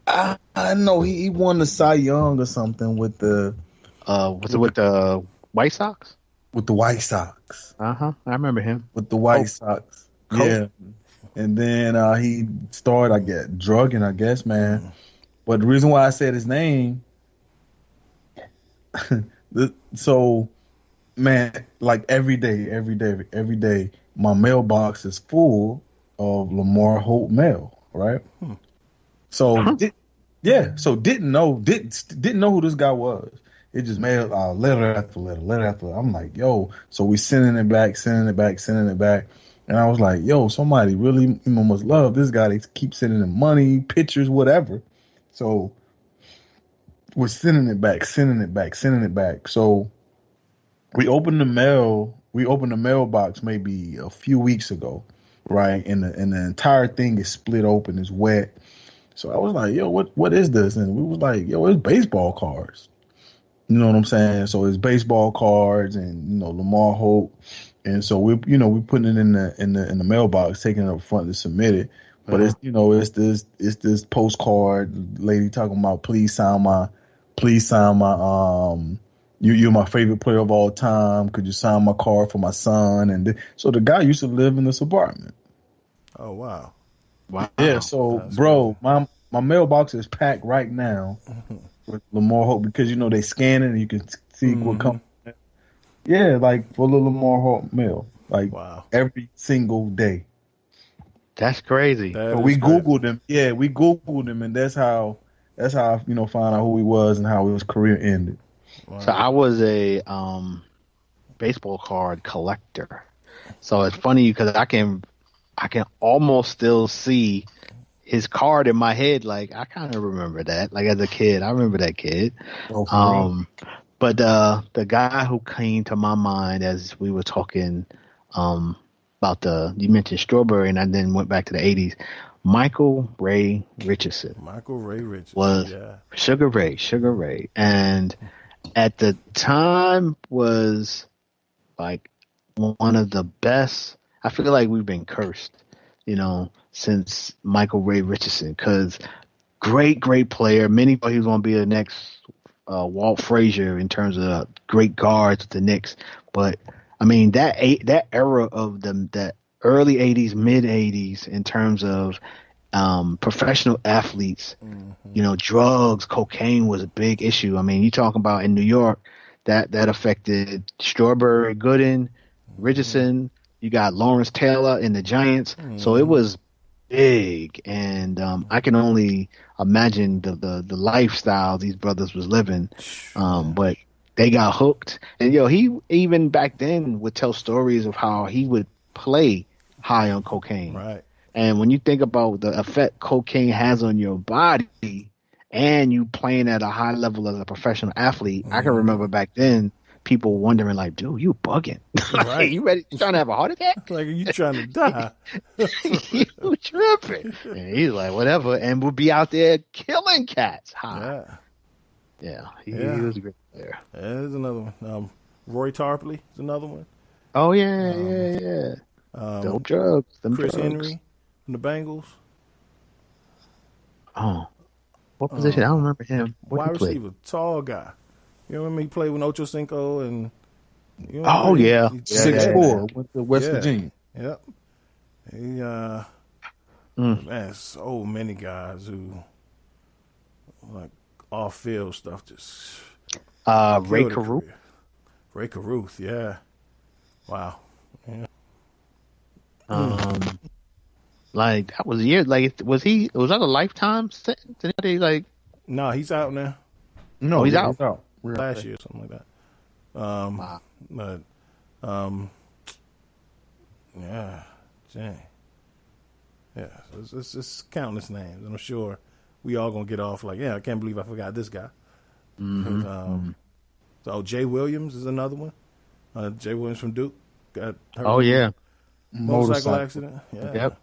I know he won the Cy Young or something with the with the White Sox? With the White Sox. I remember him. With the White Sox. Yeah. And then he started drugging, I guess, man. But the reason why I said his name so man, like every day my mailbox is full of Lamar Holt mail, right? So didn't know who this guy was. It just mailed letter after letter. I'm like, yo, so we sending it back. And I was like, yo, somebody really must love this guy. They keep sending him money, pictures, whatever. So we're sending it back. So we opened the mailbox maybe a few weeks ago, right? And the entire thing is split open, it's wet. So I was like, yo, what is this? And we was like, yo, it's baseball cards. You know what I'm saying? So it's baseball cards and Lamar Holt. And so we putting it in the mailbox, taking it up front to submit it. But it's this postcard lady talking about please sign my you're my favorite player of all time. Could you sign my card for my son? And so the guy used to live in this apartment. Oh wow. Yeah. So that's bro, crazy. my mailbox is packed right now with Lamar Holt because they scan it and you can see what comes. Yeah, like full of Lamar Holt mail, like every single day. That's crazy. So we Googled him. Yeah, we Googled him, and that's how I found out who he was and how his career ended. Wow. So I was a baseball card collector. So it's funny because I can almost still see his card in my head. Like I kind of remember that. Like as a kid, I remember that kid. But the guy who came to my mind as we were talking about you mentioned Strawberry, and I then went back to the 80s. Michael Ray Richardson. Was Sugar Ray. And at the time was like one of the best. I feel like we've been cursed, since Michael Ray Richardson, because great player. Many thought he was going to be the next Walt Frazier in terms of great guards with the Knicks, but I mean that era of them, that early '80s, mid '80s, in terms of professional athletes, drugs, cocaine was a big issue. I mean, you talking about in New York, that affected Strawberry, Gooden, Richardson. You got Lawrence Taylor in the Giants, so it was big, and I can only imagine the lifestyle these brothers was living. But they got hooked, and he even back then would tell stories of how he would play high on cocaine. Right. And when you think about the effect cocaine has on your body, and you playing at a high level as a professional athlete, I can remember back then people wondering, like, dude, you bugging. Right. You ready? You trying to have a heart attack? Like, are you trying to die? You tripping. And he's like, whatever. And we'll be out there killing cats. Yeah. He was a great player. Yeah, there's another one. Roy Tarpley is another one. Oh, yeah. Dope drugs. Chris drugs. Henry from the Bengals. Oh. What position? I don't remember him. What Wide he play? receiver, tall guy. You remember he played with Ocho Cinco and. Oh, yeah. 6'4", went to West Virginia. Yep. Man, so many guys who like off field stuff just. Ray Caruth. Ray Caruth, yeah. Wow. Yeah. Like that was a year. Like was that a lifetime sentence? Like, no, he's out now. No, he's out. Last year, something like that. Wow. But, yeah, dang. Yeah, so it's countless names, and I'm sure we all gonna get off like, yeah, I can't believe I forgot this guy. So Jay Williams is another one. Jay Williams from Duke got hurt. Oh yeah, motorcycle accident. Yeah. Yep.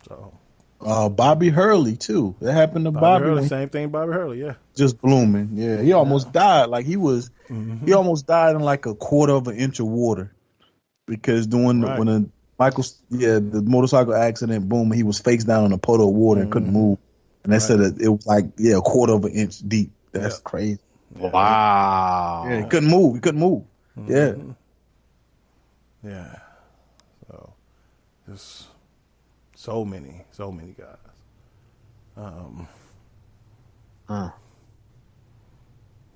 So Bobby Hurley too. That happened to Bobby. Hurley, same thing. Bobby Hurley, yeah. Just blooming. Yeah, he almost died. Like he almost died in like a quarter of an inch of water because when the motorcycle accident, boom, he was face down in a puddle of water and couldn't move. And they said that it was like a quarter of an inch deep. That's crazy. Wow. Yeah, he couldn't move. Yeah. Yeah. So just so many guys.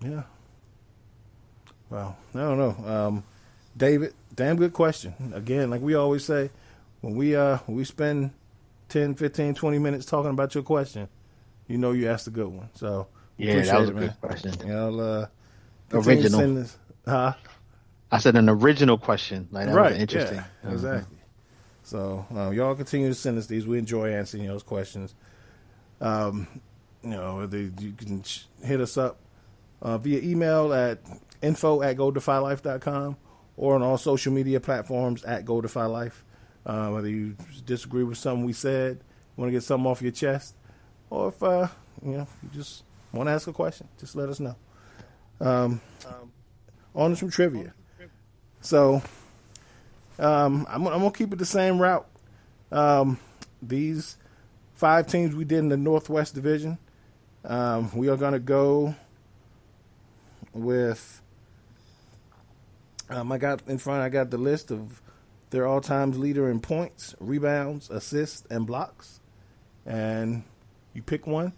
Yeah. Well, I don't know. David, damn good question. Again, like we always say, when we spend 10, 15, 20 minutes talking about your question, you asked a good one. So yeah, that was a good question. Original. I said an original question. Like that was interesting. Yeah, exactly. So y'all continue to send us these. We enjoy answering those questions. You can hit us up via email at info@goldefylife.com or on all social media platforms @goldefylife. Whether you disagree with something we said, want to get something off your chest, or if you just want to ask a question, just let us know. On to some trivia. So I'm gonna keep it the same route. These 5 teams we did in the Northwest Division, we are gonna go with. I got the list of their all-time leader in points, rebounds, assists, and blocks, and you pick one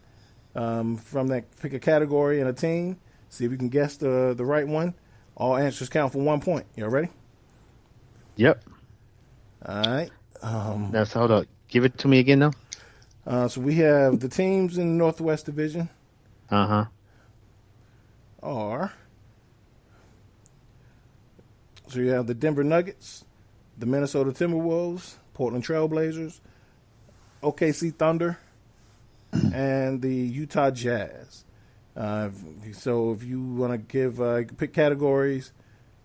from that. Pick a category and a team. See if you can guess the right one. All answers count for 1 point. You all ready? Yep. All right. Hold up. Give it to me again, though. So we have the teams in the Northwest Division. Are so you have the Denver Nuggets, the Minnesota Timberwolves, Portland Trailblazers, OKC Thunder, and the Utah Jazz. So if you want to give, you can pick categories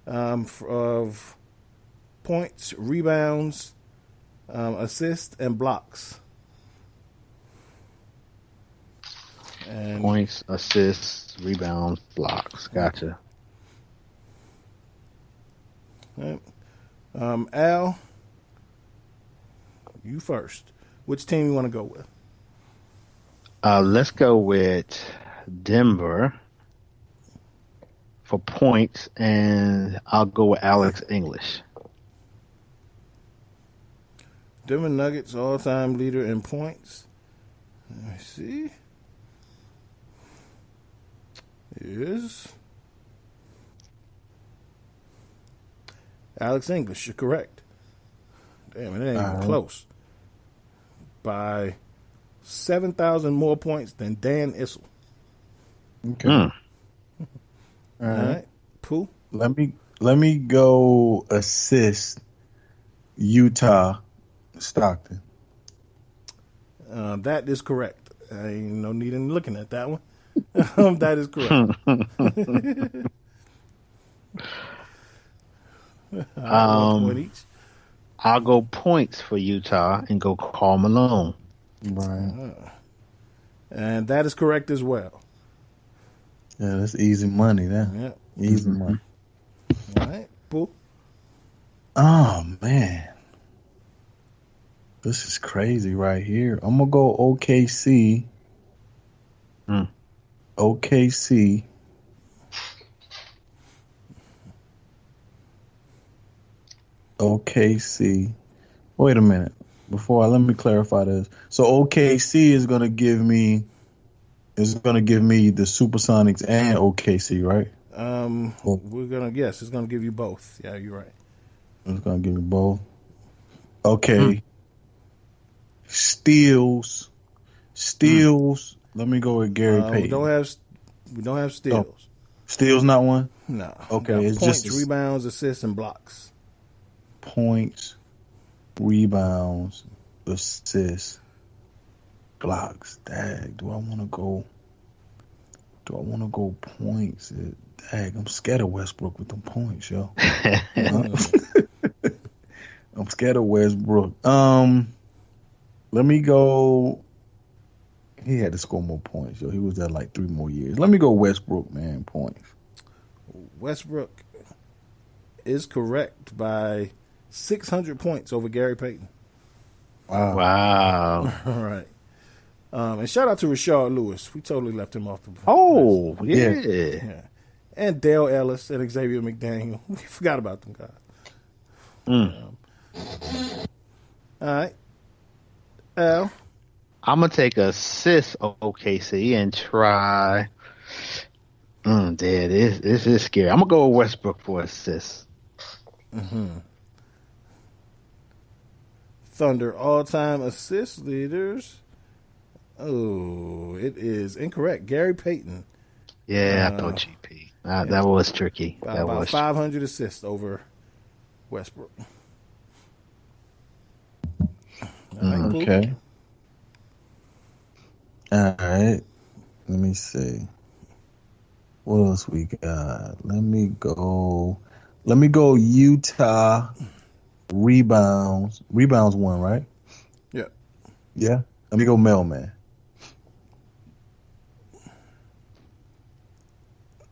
of points, rebounds, assists, and blocks. And points, assists, rebounds, blocks. Gotcha. Right. Al, you first. Which team you want to go with? Let's go with Denver for points, and I'll go with Alex English. Denver Nuggets all-time leader in points. Let me see. Is Alex English. You're correct. Damn, it ain't even close. By 7,000 more points than Dan Issel. Okay. All right. Pooh? Let me go assist Utah Stockton. That is correct. Ain't no need in looking at that one. That is correct. Point each. I'll go points for Utah and go Karl Malone. Right. And that is correct as well. Yeah, that's easy money there. Yeah. Easy money. All right. Pooh? Oh, man. This is crazy right here. I'm going to go OKC. OKC. OKC. Wait a minute. Let me clarify this. So OKC is going to give me the Supersonics and OKC, right? It's gonna give you both. Yeah, you're right. It's gonna give me both. Okay. Steals. Let me go with Gary Payton. We don't have steals. Oh. Steals not one? No. Okay, it's points, just rebounds, assists, and blocks. Points, rebounds, assists, blocks. Dag, do I want to go points? Dag, I'm scared of Westbrook with them points, yo. I'm scared of Westbrook. Let me go. He had to score more points, yo. He was there like 3 more years. Let me go Westbrook, man, points. Westbrook is correct by 600 points over Gary Payton. Wow. All right. And shout out to Rashard Lewis. We totally left him off the list. Oh, yeah. And Dale Ellis and Xavier McDaniel. We forgot about them guys. All right. Al? I'm going to take assist OKC and try. This is scary. I'm going to go with Westbrook for assist. Thunder all-time assist leaders. Oh, it is incorrect. Gary Payton. Yeah, I thought GP. That was tricky. That about was 500 assists over Westbrook. Okay. All right. Let me see. What else we got? Let me go Utah rebounds. Rebounds won, right? Yeah. Yeah. Let me go Mailman.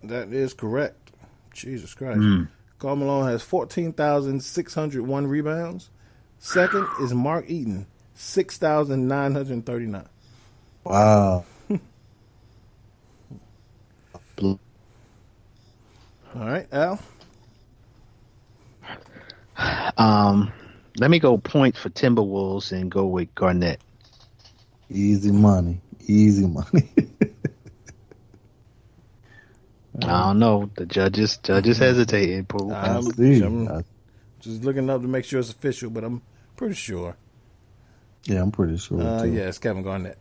That is correct. Jesus Christ. Karl Malone has 14,601 rebounds. Second is Mark Eaton, 6,939. Wow. All right, Al? Let me go points for Timberwolves and go with Garnett. Easy money. I don't know. The judges hesitated. I'm just looking up to make sure it's official, but I'm pretty sure. Yeah, I'm pretty sure. Too. Yeah, it's Kevin Garnett.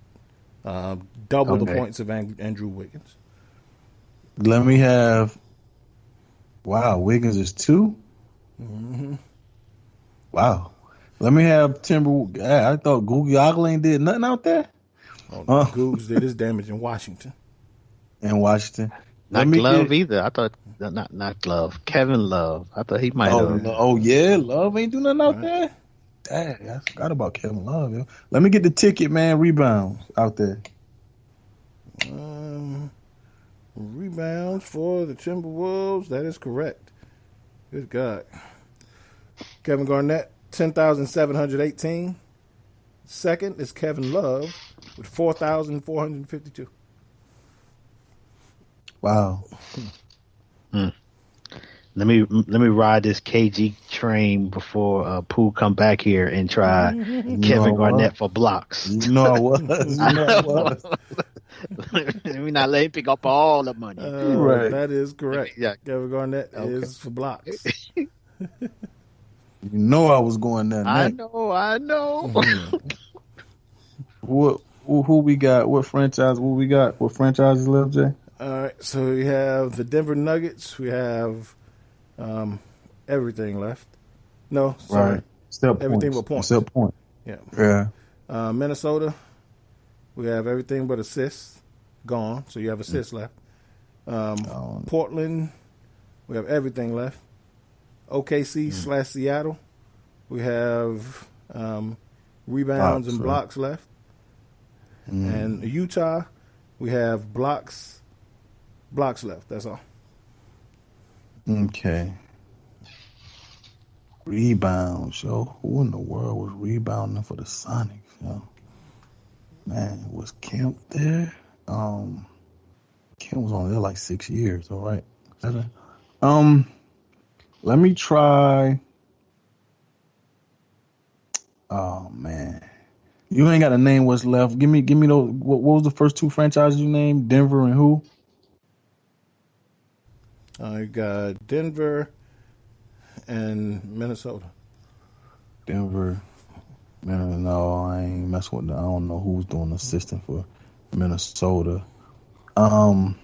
Double the points of Andrew Wiggins. Let me have. Wow, Wiggins is 2. Wow. Let me have Timberwolves. I thought Google ain't did nothing out there. Googs did his damage in Washington. Not Glove either. I thought not Glove. Kevin Love. I thought he might have. Oh yeah, Love ain't do nothing out there. Dang, I forgot about Kevin Love. Yo. Let me get the ticket, man. Rebounds out there. Rebounds for the Timberwolves. That is correct. Good God. Kevin Garnett, 10,718. Second is Kevin Love with 4,452. Wow. Let me ride this KG train before Pooh come back here and try Kevin Garnett for blocks. You know I was. Let me not let him pick up all the money. Right. That is correct. Yeah. Kevin Garnett is for blocks. You know I was going there next. I know. Who we got? What franchise? What franchises left, Jay? All right, so we have the Denver Nuggets. We have everything left. No, sorry. Right. Still everything but points. Still point. Yeah. Minnesota, we have everything but assists gone. So you have assists left. Portland, we have everything left. OKC / Seattle, we have rebounds and blocks left. And Utah, we have blocks left. That's all. Okay. Rebounds, yo. Who in the world was rebounding for the Sonics, yo? Man, was Kemp there? Kemp was only there like 6 years, all right. Let me try. Oh man. You ain't got to name what's left. Give me those. What was the first two franchises you named? Denver and who? I got Denver and Minnesota. Denver. No, I ain't messing with that. I don't know who's doing assistant for Minnesota. So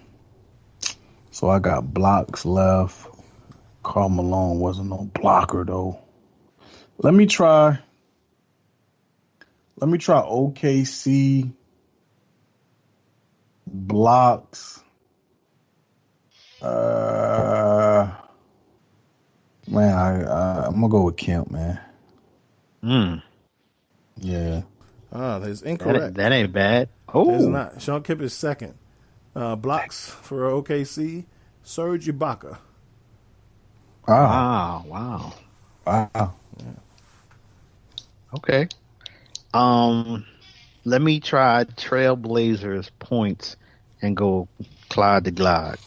I got blocks left. Karl Malone wasn't no blocker though. Let me try OKC blocks. Man, I'm gonna go with Kemp, man. Yeah. That's incorrect. That ain't bad. Oh, It's not. Sean Kemp is second. Blocks for OKC, Serge Ibaka. Wow. Okay. Let me try Trailblazers points and go Clyde the Glide.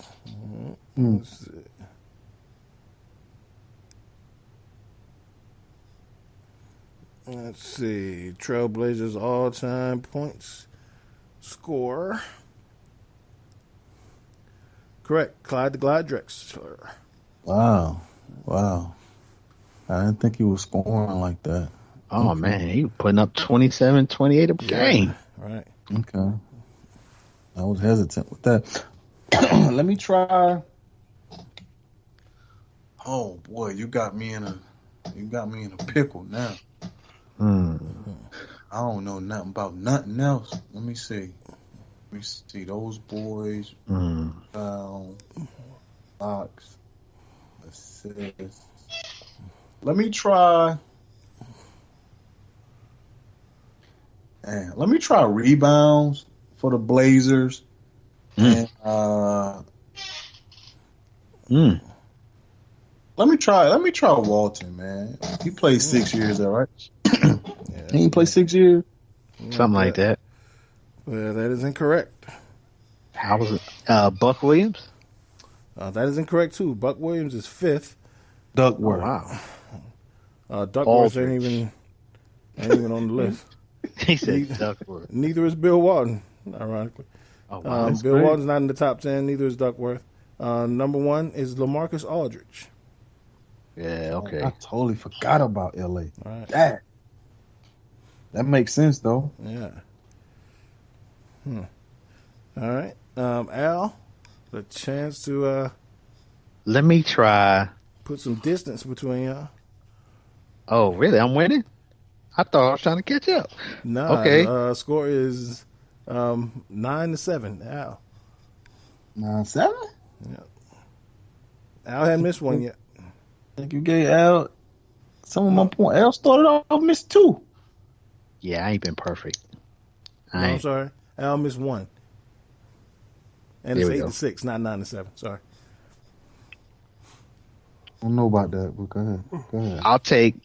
Let's see. Trailblazers all-time points score. Correct. Clyde the Glide Drexler. Wow. I didn't think he was scoring like that. Oh, man. He was putting up 27, 28 a game. Right. Okay. I was hesitant with that. Let me try. Oh boy, you got me in a pickle now. I don't know nothing about nothing else. Let me see those boys. Box. Assists. Let me try. Let me try rebounds for the Blazers. And let me try Walton, man. He played 6 years there, right? He ain't play 6 years. Something like that. Well, that is incorrect. How was it? Buck Williams? That is incorrect too. Buck Williams is fifth. Duckworth. Wow. Duckworth ain't even on the list. He said Duckworth. Neither is Bill Walton, ironically. Oh, wow. Bill Walton's not in the top 10. Neither is Duckworth. Number one is LaMarcus Aldridge. Yeah, okay. I totally forgot about LA. All right. That makes sense though. Yeah. All right. Al, the chance to Let me try. put some distance between y'all. Oh, really? I'm winning? I thought I was trying to catch up. Nah, Okay. Score is 9-7. Al. 9-7? Yeah. Al hadn't missed one yet. I think you gave Al some of my point. Al started off missed 2. Yeah, I ain't been perfect. No, I'm sorry. Al missed 1. And There it's we go. 8-6, not 9-7. Sorry. I don't know about that, but go ahead. Go ahead. I'll take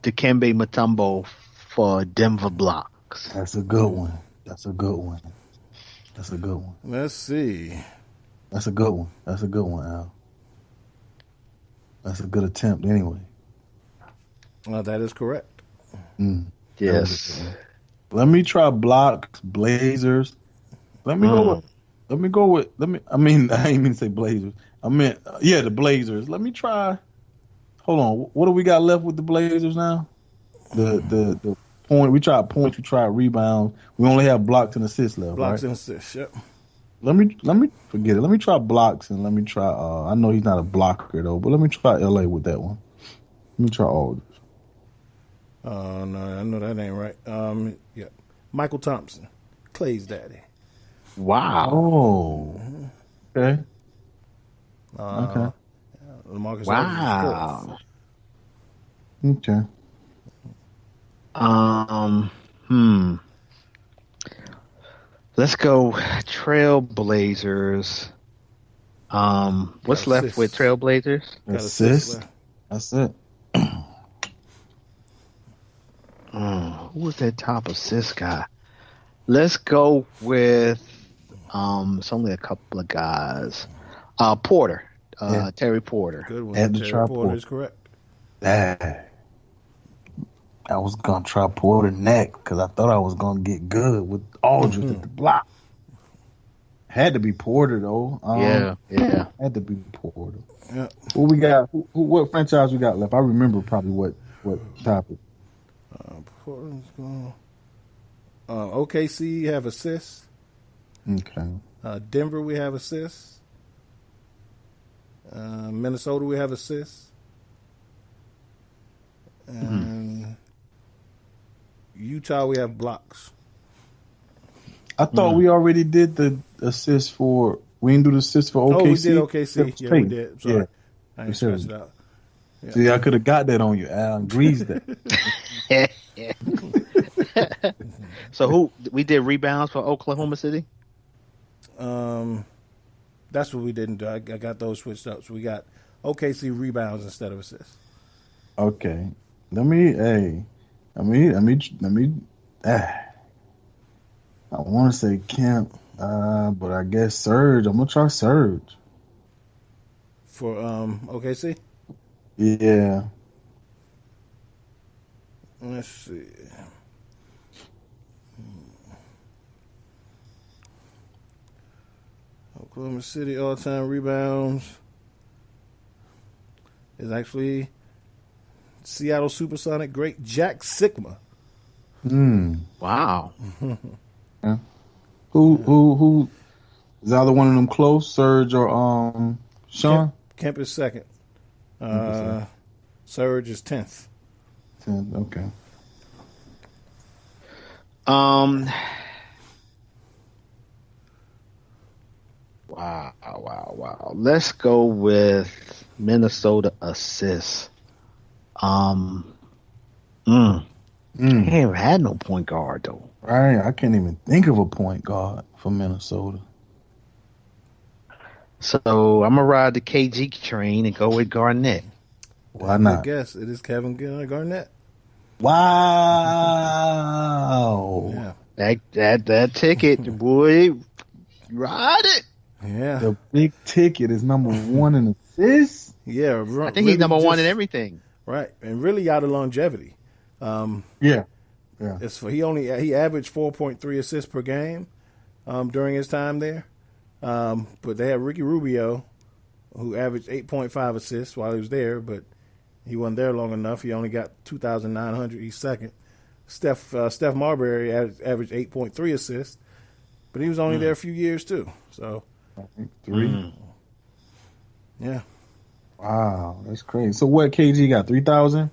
Dikembe Mutombo for Denver blocks. That's a good one. That's a good one. That's a good one. Let's see. That's a good one. That's a good one, Al. That's a good attempt anyway. That is correct. Yes. Let me try blocks, Blazers. I mean, I didn't mean to say Blazers. I meant, the Blazers. Let me try. Hold on. What do we got left with the Blazers now? The point. We tried points. We tried rebounds. We only have blocks and assists left. Blocks right? and assists. Yep. Let me forget it. Let me try blocks and let me try. I know he's not a blocker though, but let me try LA with that one. Let me try Aldridge. No, I know that ain't right. Yeah, Michael Thompson, Clay's daddy. Wow. Oh. Okay. Okay. LaMarcus Wow. Okay. Let's go Trailblazers. What's left assist. with Trailblazers? Assist. That's it. Who was that top assist guy? Let's go with it's only a couple of guys. Porter. Terry Porter. Good one. Had to Terry try Porter is correct. I was gonna try Porter next because I thought I was gonna get good with Aldridge at the block. Had to be Porter though. Yeah. Had to be Porter. Yeah. What we got? What franchise we got left? I remember probably what topic. Portland's going. OKC have assists. Okay. Denver we have assists. Minnesota we have assists. And Utah we have blocks. I thought we already did the assist for. We didn't do the assist for OKC. Oh, we did OKC. Yeah, we did. Sorry. Yeah. I didn't scratch it out. Yeah. See, I could have got that on you, Al, and greased that. So who we did rebounds for Oklahoma City? That's what we didn't do. I got those switched up. So we got OKC rebounds instead of assists. Okay. Let me. I want to say Kemp, but I guess Serge. I'm gonna try Serge. For OKC? Yeah. Let's see. Oklahoma City all-time rebounds is actually Seattle Supersonic great Jack Sikma. Wow. Yeah. Who is either one of them close, Serge or Sean? Kemp is second. Serge is 10th. Okay. Wow. Let's go with Minnesota assists. They haven't had no point guard though. Right. I can't even think of a point guard for Minnesota. So I'm gonna ride the KG train and go with Garnett. Why not? I guess it is Kevin Garnett. Wow. Yeah. That ticket, boy, ride it. Yeah. The big ticket is number one in assists. Yeah. I think he's number one in everything. Right. And really out of longevity. Yeah. It's for he averaged 4.3 assists per game during his time there. But they had Ricky Rubio, who averaged 8.5 assists while he was there, but he wasn't there long enough. He only got 2,900. He's second. Steph Marbury averaged 8.3 assists, but he was only there a few years too. So I think 3. Yeah. Wow, that's crazy. So what KG got? 3,000?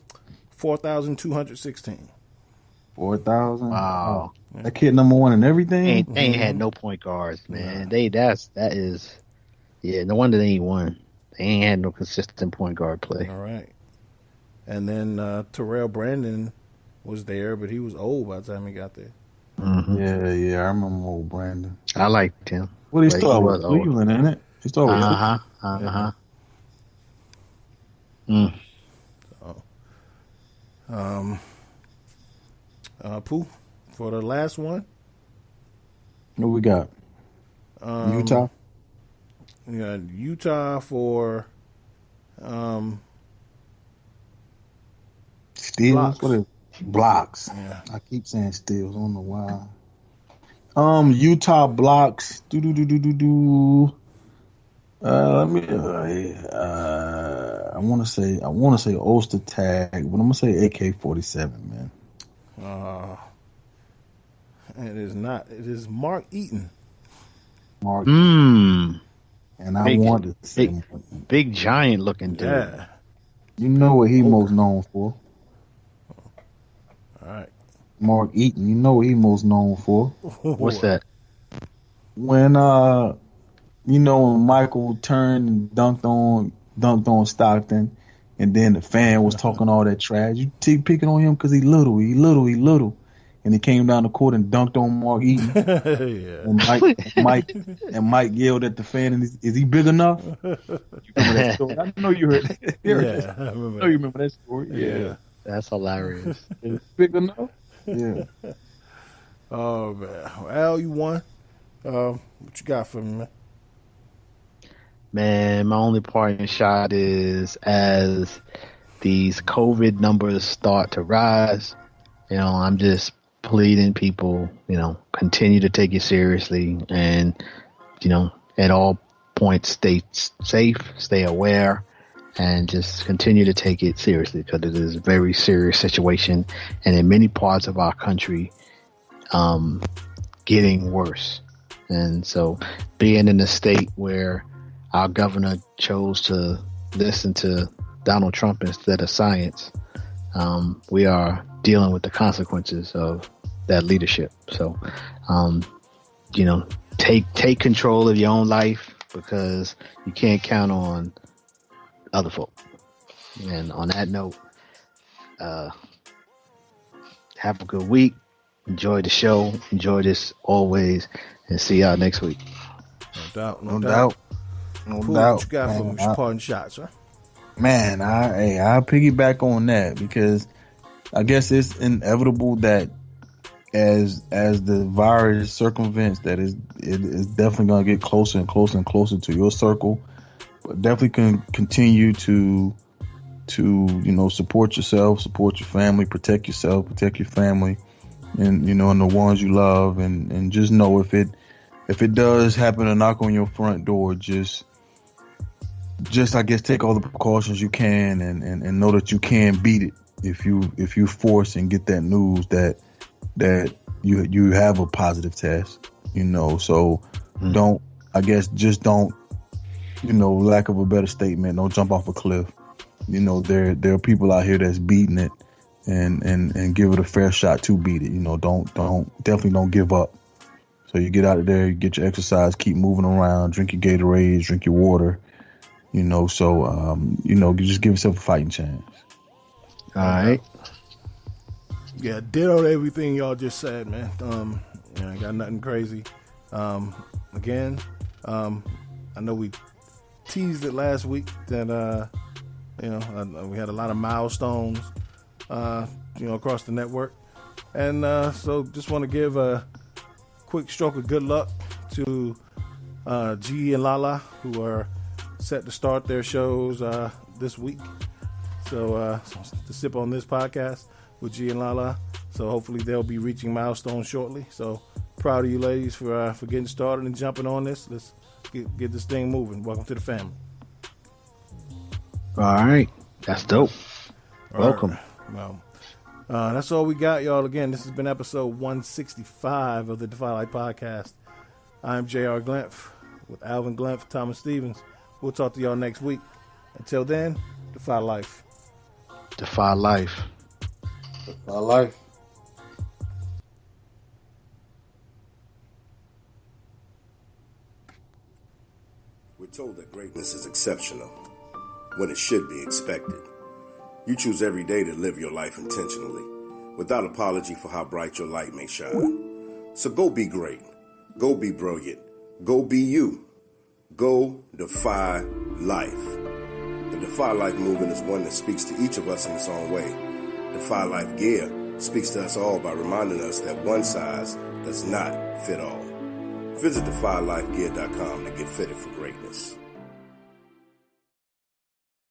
4,216. 4,000? Wow. Oh, that kid number one in everything? They ain't had no point guards, man. That is no wonder they ain't won. They ain't had no consistent point guard play. All right. And then Terrell Brandon was there, but he was old by the time he got there. Yeah, I remember old Brandon. I liked him. Well, he started with Cleveland, ain't it? He started with Pooh, for the last one. What we got? Utah? We got Utah for Steals? Blocks. What is blocks? Yeah. I keep saying steals. I don't know why. Utah blocks. Let me. I want to say Ulster tag, but I'm gonna say AK-47, man. It is not. It is Mark Eaton. Mark. And I Big- wanted to say, Big giant looking dude. Yeah. you know what he most known for? All right. Mark Eaton. You know what he most known for? What's that? When when Michael turned and dunked on Stockton, and then the fan was talking all that trash. You picking on him because he little, and he came down the court and dunked on Mark Eaton. Yeah. And Mike yelled at the fan, and is he big enough? You remember that story? I know you heard that. Yeah, I I know you remember that story. Yeah. That's hilarious. Is he big enough? Yeah. Oh man, Al, you won. What you got for me, man? Man, my only parting shot is as these COVID numbers start to rise, I'm just pleading people, continue to take it seriously and, at all points stay safe, stay aware, and just continue to take it seriously because it is a very serious situation. And in many parts of our country, getting worse. And so being in a state where our governor chose to listen to Donald Trump instead of science, we are dealing with the consequences of that leadership. So, take control of your own life because you can't count on other folk. And on that note, have a good week. Enjoy the show. Enjoy this always, and see y'all next week. No doubt. No Cool. doubt. What you got Man, for me? Your parting shots, huh? Man, I'll piggyback on that because I guess it's inevitable that as the virus circumvents, that it is definitely going to get closer and closer and closer to your circle. But definitely can continue to support yourself, support your family, protect yourself, protect your family, and and the ones you love, and just know if it does happen to knock on your front door, just I guess take all the precautions you can and know that you can beat it if you force and get that news that you have a positive test, so don't lack of a better statement, don't jump off a cliff. There are people out here that's beating it and give it a fair shot to beat it. Definitely don't give up. So you get out there, you get your exercise, keep moving around, drink your Gatorades, drink your water, you just give yourself a fighting chance. All right. Yeah, ditto everything y'all just said, man. I got nothing crazy. Again, I know we teased it last week that we had a lot of milestones, across the network, and so just want to give a quick stroke of good luck to G and Lala, who are set to start their shows this week. So to sip on this podcast with G and Lala. So hopefully they'll be reaching milestones shortly. So proud of you ladies for getting started and jumping on this. Let's get this thing moving. Welcome to the family. All right. That's dope. Welcome. Right. Well, that's all we got, y'all. Again, this has been episode 165 of the Defy Life Podcast. I'm J.R. Glenf with Alvin Glenf, Thomas Stevens. We'll talk to y'all next week. Until then, Defy Life. Defy life. My life. We're told that greatness is exceptional when it should be expected. You choose every day to live your life intentionally, without apology for how bright your light may shine. So go be great. Go be brilliant. Go be you. Go defy life. The Defy Life movement is one that speaks to each of us in its own way. Defy Life gear speaks to us all by reminding us that one size does not fit all. Visit defylifegear.com to get fitted for greatness.